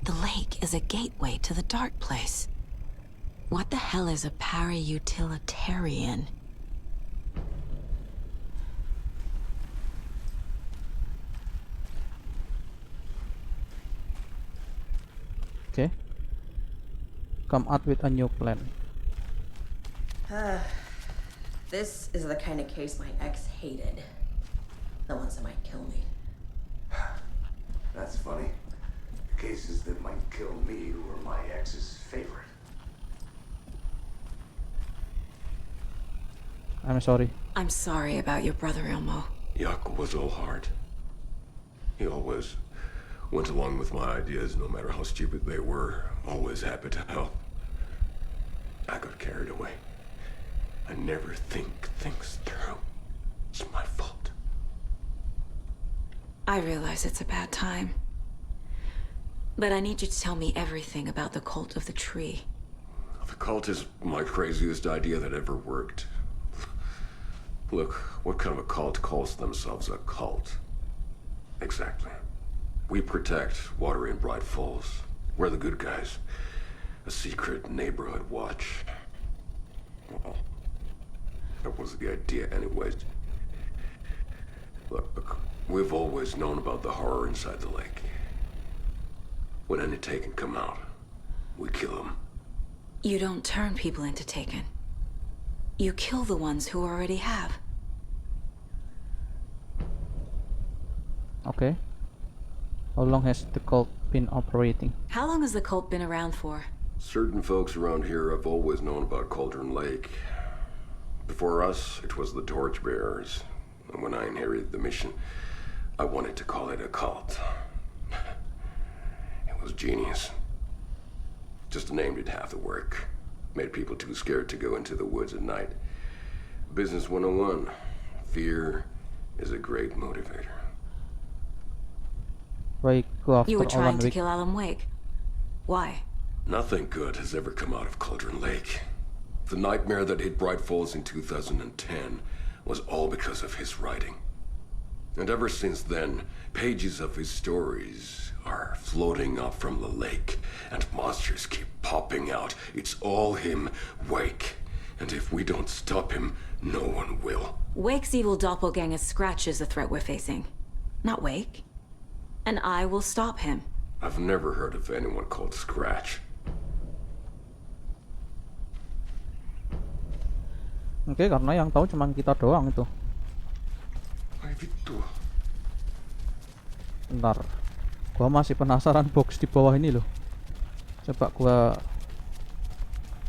[SPEAKER 8] The lake is a gateway to the Dark Place. What the hell is a para-utilitarian?
[SPEAKER 1] Okay. Come out with a new plan.
[SPEAKER 5] This is the kind of case my ex hated. The ones that might kill me.
[SPEAKER 7] That's funny. The cases that might kill me were my ex's favorite.
[SPEAKER 1] I'm sorry.
[SPEAKER 8] I'm sorry about your brother, Elmo.
[SPEAKER 10] Yaku was all heart. He always went along with my ideas, no matter how stupid they were. Always happy to help. I got carried away. I never think things through. It's my fault.
[SPEAKER 8] I realize it's a bad time. But I need you to tell me everything about the cult of the tree.
[SPEAKER 10] The cult is my craziest idea that ever worked. Look, what kind of a cult calls themselves a cult? Exactly. We protect Watery and Bright Falls. We're the good guys. A secret neighborhood watch. Well, was the idea anyways? Look, we've always known about the horror inside the lake. When any Taken come out, we kill them.
[SPEAKER 8] You don't turn people into Taken. You kill the ones who already have.
[SPEAKER 1] Okay. How long has the cult been operating?
[SPEAKER 8] How long has the cult been around for?
[SPEAKER 10] Certain folks around here have always known about Cauldron Lake. Before us, it was the Torchbearers. And when I inherited the mission, I wanted to call it a cult. It was genius. Just a name did half the work. Made people too scared to go into the woods at night. Business 101. Fear is a great motivator.
[SPEAKER 1] Why go after
[SPEAKER 8] You were
[SPEAKER 1] Alan
[SPEAKER 8] trying to
[SPEAKER 1] Wake?
[SPEAKER 8] kill Alan Wake. Why?
[SPEAKER 10] Nothing good has ever come out of Cauldron Lake. The nightmare that hit Bright Falls in 2010 was all because of his writing. And ever since then, pages of his stories are floating up from the lake, and monsters keep popping out. It's all him, Wake. And if we don't stop him, no one will.
[SPEAKER 8] Wake's evil doppelganger Scratch is the threat we're facing. Not Wake. And I will stop him.
[SPEAKER 10] I've never heard of anyone called Scratch.
[SPEAKER 1] Oke, karena yang tahu cuma kita doang itu. Bentar. Gua masih penasaran box di bawah ini loh. Coba gua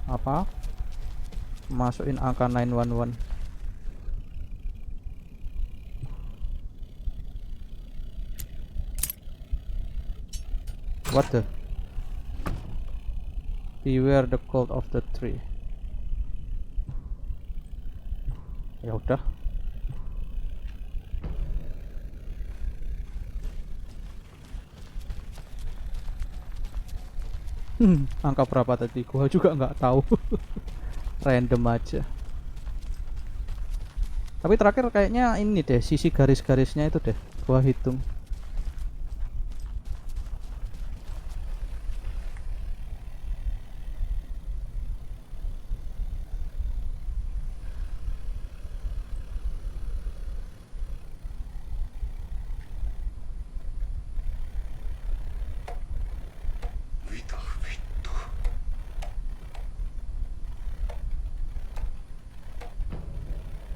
[SPEAKER 1] apa? Masukin angka 911. What the? Beware the cult of the tree. Ya udah. Angka berapa tadi? Gua juga nggak tahu. Random aja. Tapi terakhir kayaknya ini deh, sisi garis-garisnya itu deh. Gua hitung.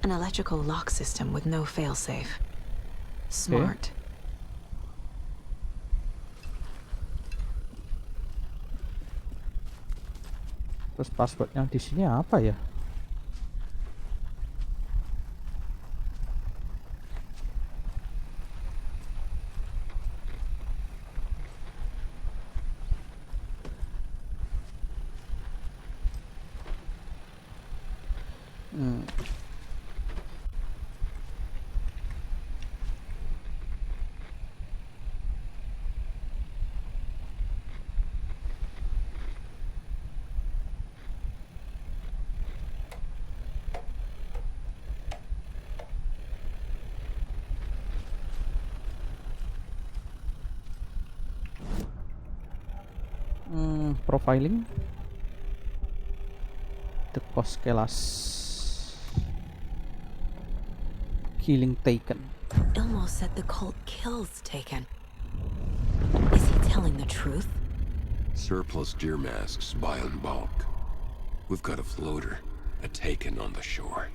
[SPEAKER 8] An electrical lock system with no failsafe. Smart.
[SPEAKER 1] Terus password yang di sini apa ya? Profiling the cost kelas killing Taken.
[SPEAKER 8] Ilmo said the cult kills Taken. Is he telling the truth?
[SPEAKER 10] Surplus deer masks buy in bulk. We've got a floater, a Taken on the shore.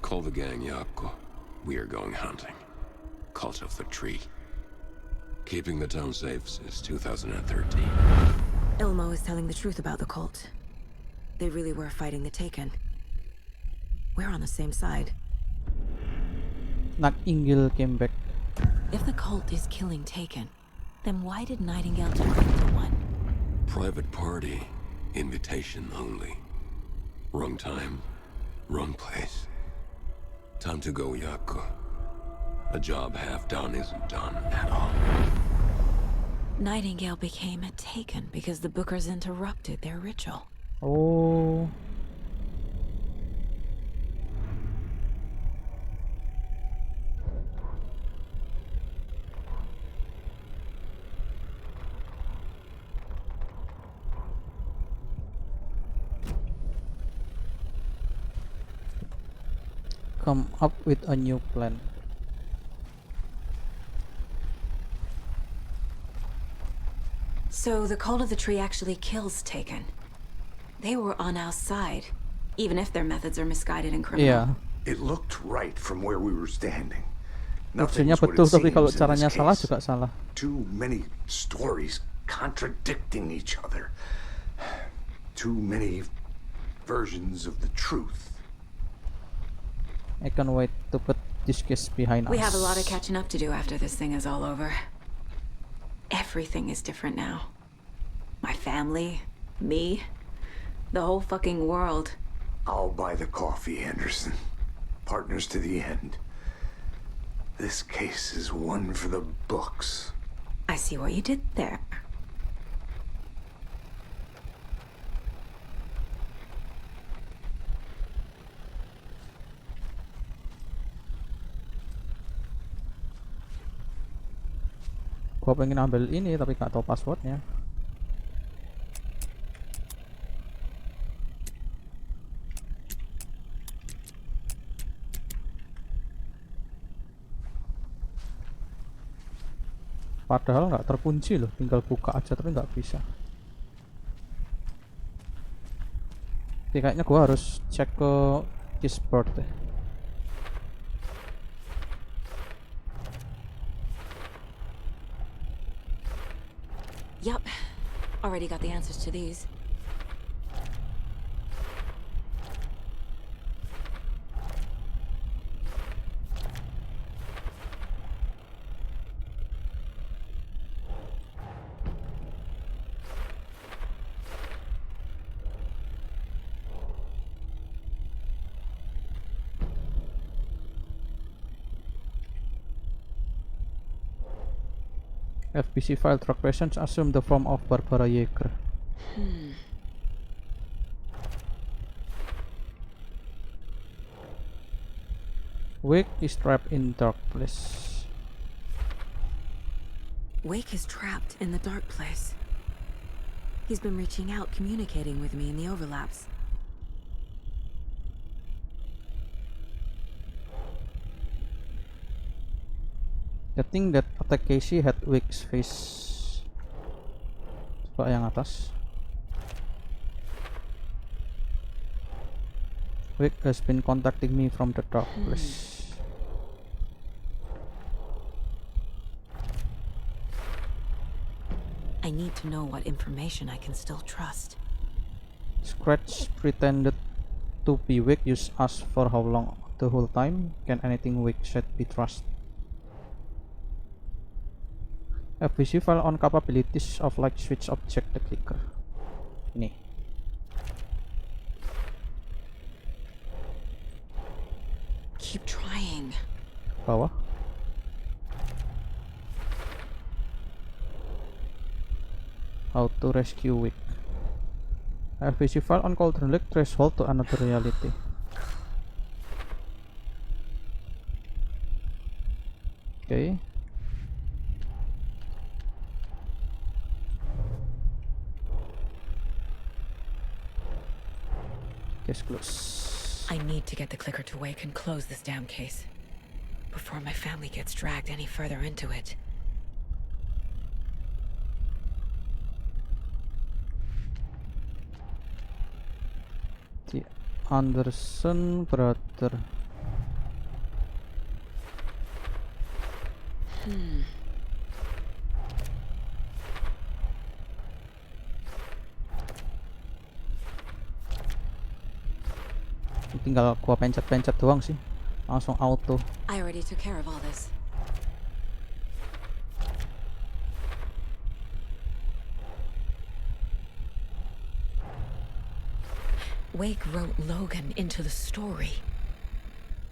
[SPEAKER 10] Call the gang Yako. We are going hunting. Cult of the tree. Keeping the town safe since 2013.
[SPEAKER 8] Ilmo is telling the truth about the cult. They really were fighting the Taken. We're on the same side.
[SPEAKER 1] Nightingale came back.
[SPEAKER 8] If the cult is killing Taken, then why did Nightingale turn into one?
[SPEAKER 10] Private party. Invitation only. Wrong time. Wrong place. Time to go, Yako. A job half done isn't done at all.
[SPEAKER 8] Nightingale became a Taken because the Bookers interrupted their ritual.
[SPEAKER 1] Oh. come up with a new plan.
[SPEAKER 8] So the cult of the tree actually kills Taken. They were on our side, even if their methods are misguided and criminal.
[SPEAKER 1] Iya.
[SPEAKER 7] It looked right from where we were standing.
[SPEAKER 1] Fungsinya
[SPEAKER 7] Nothing's what
[SPEAKER 1] betul,
[SPEAKER 7] it
[SPEAKER 1] tapi kalau
[SPEAKER 7] seems in this
[SPEAKER 1] caranya salah
[SPEAKER 7] case.
[SPEAKER 1] juga salah.
[SPEAKER 7] Too many stories contradicting each other. Too many versions of the truth.
[SPEAKER 1] I can't wait to put this case behind us.
[SPEAKER 8] We have a lot of catching up to do after this thing is all over. Everything is different now. My family, me, the whole fucking world.
[SPEAKER 7] I'll buy the coffee, Anderson. Partners to the end. This case is one for the books.
[SPEAKER 8] I see what you did there.
[SPEAKER 1] Gua pengen ambil ini tapi gak tahu passwordnya. Padahal nggak terkunci loh, tinggal buka aja tapi nggak bisa. Jadi kayaknya gua harus cek ke keyboard deh.
[SPEAKER 8] Yup. Already got the answers to these.
[SPEAKER 1] FBC file track questions assume the form of Barbara Yeager. Wake is trapped in dark place.
[SPEAKER 8] Wake is trapped in the dark place. He's been reaching out, communicating with me in the overlaps.
[SPEAKER 1] The thing that attacked Casey had Wake's face. Coba yang atas. Wake has been contacting me from the dark place.
[SPEAKER 8] I need to know what information I can still trust.
[SPEAKER 1] Scratch pretended to be Wake. You asked for how long the whole time. Can anything Wake said be trusted? FBC file on capabilities of light switch object the clicker. Ini.
[SPEAKER 8] Keep trying.
[SPEAKER 1] Bawah. How to rescue Wake. FBC file on Cauldron Lake threshold to another reality. Okay. Case close.
[SPEAKER 2] I need to get the clicker to Wake and close this damn case before my family gets dragged any further into it.
[SPEAKER 1] The Anderson brother. Tinggal gua pencet-pencet doang sih, langsung auto.
[SPEAKER 8] I already took care of all this.
[SPEAKER 2] Wake wrote Logan into the story.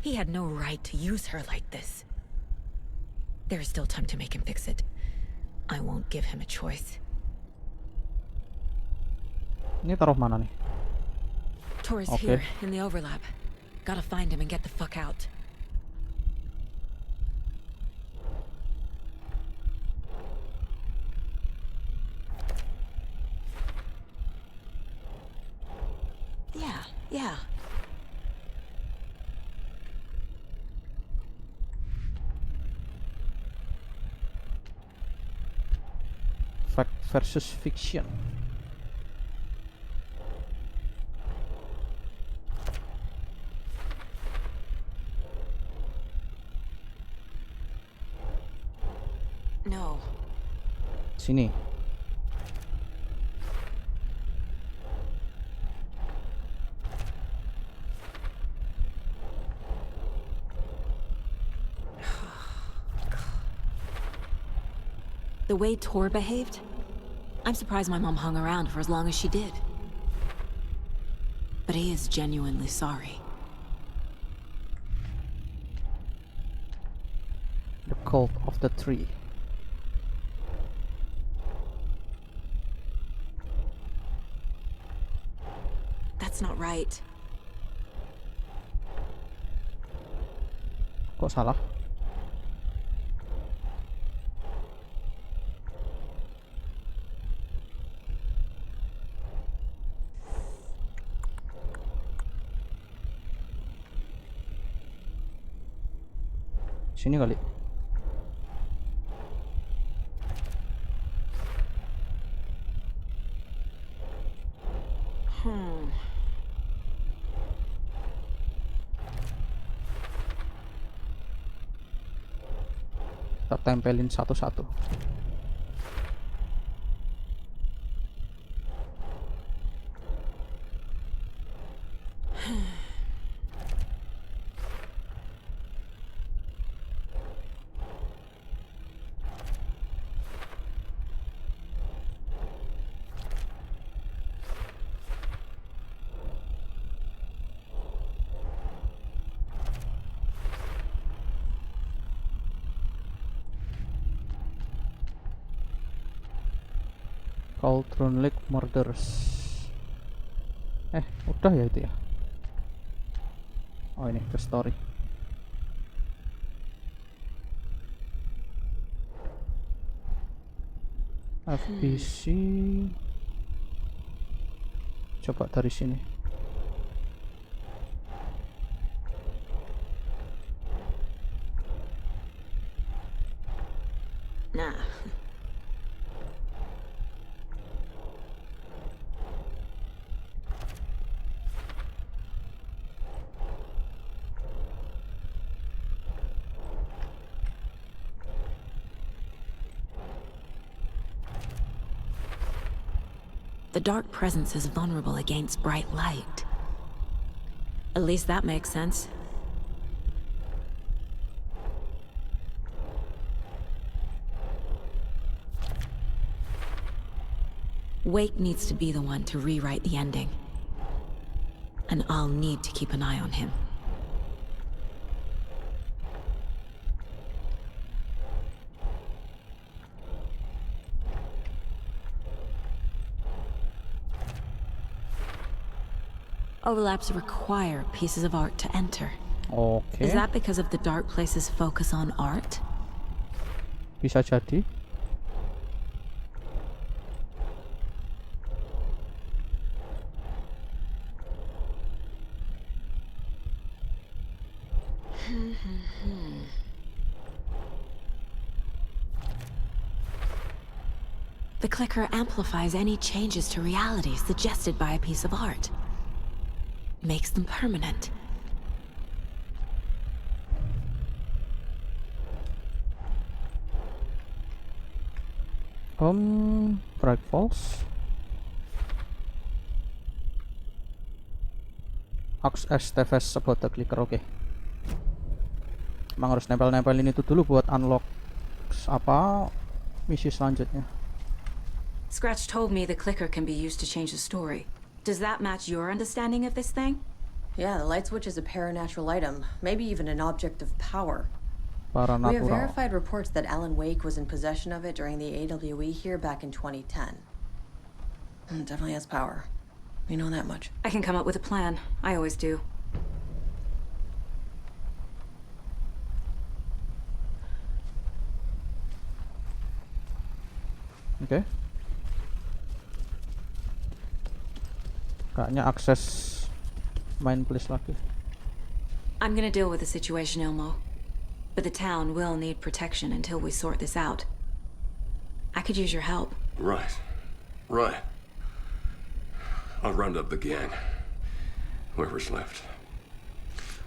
[SPEAKER 2] He had no right to use her like this. There is still time to make him fix it. I won't give him a choice.
[SPEAKER 1] Ini taruh mana nih?
[SPEAKER 2] Tor's
[SPEAKER 1] Okay.
[SPEAKER 2] here in the overlap. Gotta find him and get the fuck out.
[SPEAKER 8] Yeah.
[SPEAKER 1] versus fiction.
[SPEAKER 8] No.
[SPEAKER 1] Sini.
[SPEAKER 8] The way Tor behaved? I'm surprised my mom hung around for as long as she did. But he is genuinely sorry.
[SPEAKER 1] The cult of the tree.
[SPEAKER 8] That's not right.
[SPEAKER 1] Kok salah? Sini kali. Kita tempelin satu-satu. Cauldron Lake Murders. Udah ya itu ya. Oh, ini ke story. FBC. Coba dari sini.
[SPEAKER 8] Nah. The dark presence is vulnerable against bright light. At least that makes sense. Wake needs to be the one to rewrite the ending. And I'll need to keep an eye on him. Overlaps require pieces of art to enter.
[SPEAKER 1] Oke.
[SPEAKER 8] Is that because of the dark place's focus on art?
[SPEAKER 1] Bisa jadi.
[SPEAKER 8] The clicker amplifies any changes to reality suggested by a piece of art. Makes them permanent.
[SPEAKER 1] Bright Falls. Axe STFS about the clicker, oke. Emang harus nempel-nempelin itu dulu buat unlock apa misi selanjutnya.
[SPEAKER 8] Scratch told me the clicker can be used to change the story. Does that match your understanding of this thing?
[SPEAKER 5] Yeah, the light switch is a paranatural item, maybe even an object of power. We have
[SPEAKER 1] Paranatural.
[SPEAKER 5] verified reports that Alan Wake was in possession of it during the AWE here back in 2010. It definitely has power. We know that much.
[SPEAKER 8] I can come up with a plan. I always do.
[SPEAKER 1] Oke. Kayaknya akses main place lagi.
[SPEAKER 8] I'm gonna deal with the situation, Ilmo. But the town will need protection until we sort this out. I could use your help.
[SPEAKER 10] Right. Right. I'll round up the gang. Whoever's left.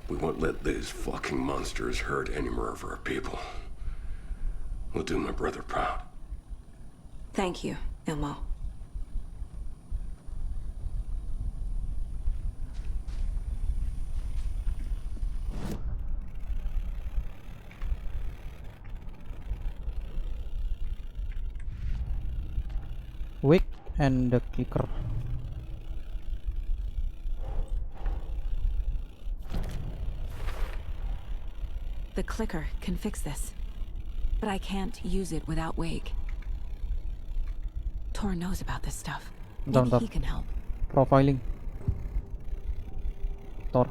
[SPEAKER 10] We won't let these fucking monsters hurt any more of our people. We'll do my brother proud.
[SPEAKER 8] Thank you, Ilmo.
[SPEAKER 1] Wake and the clicker.
[SPEAKER 2] The clicker can fix this, but I can't use it without Wake. Tor knows about this stuff. Maybe he can help.
[SPEAKER 1] Profiling. Tor.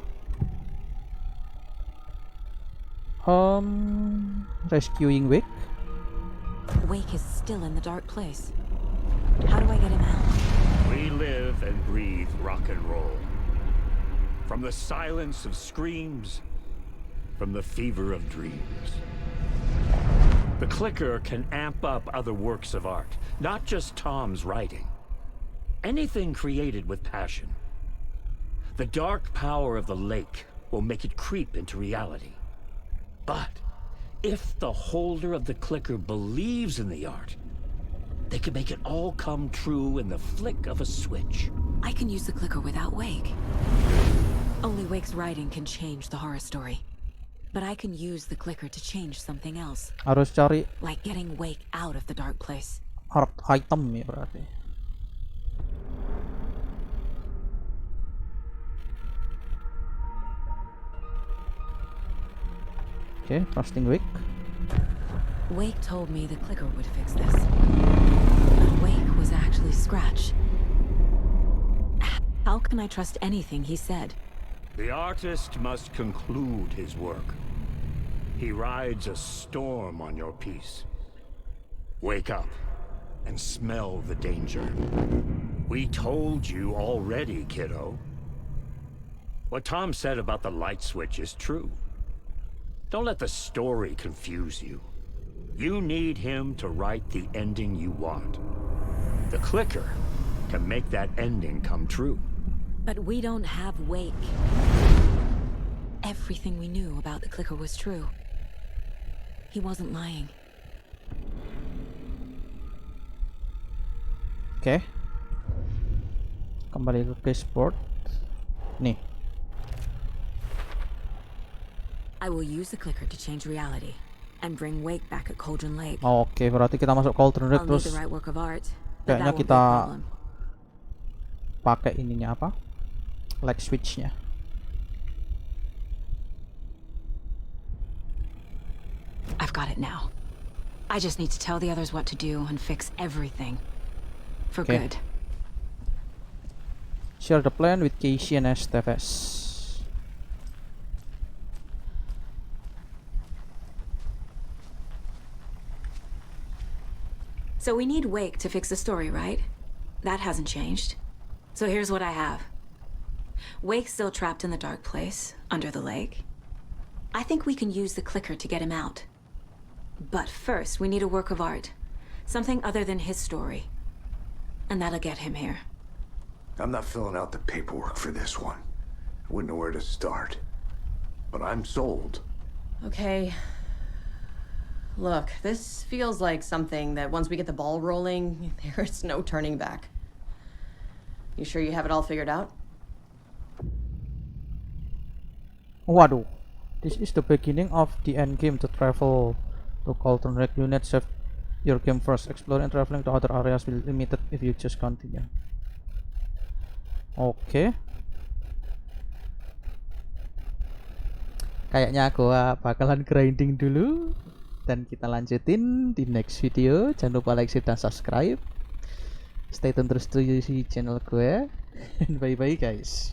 [SPEAKER 1] Rescuing Wake.
[SPEAKER 2] Wake is still in the dark place. How do I get him out?
[SPEAKER 3] We live and breathe rock and roll. From the silence of screams, from the fever of dreams. The clicker can amp up other works of art, not just Tom's writing. Anything created with passion. The dark power of the lake will make it creep into reality. But if the holder of the clicker believes in the art, they can make it all come true in the flick of a switch.
[SPEAKER 2] I can use the clicker without Wake. Only Wake's writing can change the horror story. But I can use the clicker to change something else.
[SPEAKER 1] Harus cari
[SPEAKER 2] Like getting Wake out of the dark place.
[SPEAKER 1] art item ya berarti. Okay, trusting Wake.
[SPEAKER 2] Wake told me the clicker would fix this. But Wake was actually Scratch. How can I trust anything he said?
[SPEAKER 3] The artist must conclude his work. He rides a storm on your piece. Wake up and smell the danger. We told you already, kiddo. What Tom said about the light switch is true. Don't let the story confuse you. You need him to write the ending you want. The clicker can make that ending come true.
[SPEAKER 2] But we don't have Wake. Everything we knew about the clicker was true. He wasn't lying.
[SPEAKER 1] Oke. Kembali ke dashboard. Nih.
[SPEAKER 2] I will use the clicker to change reality and bring Wake back at Cauldron Lake.
[SPEAKER 1] Oke, berarti kita masuk Cauldron Lake
[SPEAKER 2] I'll need
[SPEAKER 1] terus
[SPEAKER 2] the right work of art, but
[SPEAKER 1] kayaknya
[SPEAKER 2] that won't be a
[SPEAKER 1] kita
[SPEAKER 2] problem.
[SPEAKER 1] pakai ininya apa? Light switch-nya.
[SPEAKER 2] I've got it now. I just need to tell the others what to do and fix everything. For
[SPEAKER 1] Okay.
[SPEAKER 2] good.
[SPEAKER 1] Share the plan with Casey and Esteves.
[SPEAKER 2] So we need Wake to fix the story, right? That hasn't changed. So here's what I have. Wake's still trapped in the dark place, under the lake. I think we can use the clicker to get him out. But first, we need a work of art. Something other than his story. And that'll get him here.
[SPEAKER 7] I'm not filling out the paperwork for this one. I wouldn't know where to start. But I'm sold.
[SPEAKER 5] Okay. Look, this feels like something that once we get the ball rolling, there's no turning back. You sure you have it all figured out?
[SPEAKER 1] Waduh. This is the beginning of the end game to travel to Cauldron Lake. You need save your game first. Exploring and traveling to other areas will be limited if you just continue. Oke. Kayaknya gua bakalan grinding dulu dan kita lanjutin di next video. Jangan lupa like, share, dan subscribe. Stay tune terus di channel gue. Bye bye guys.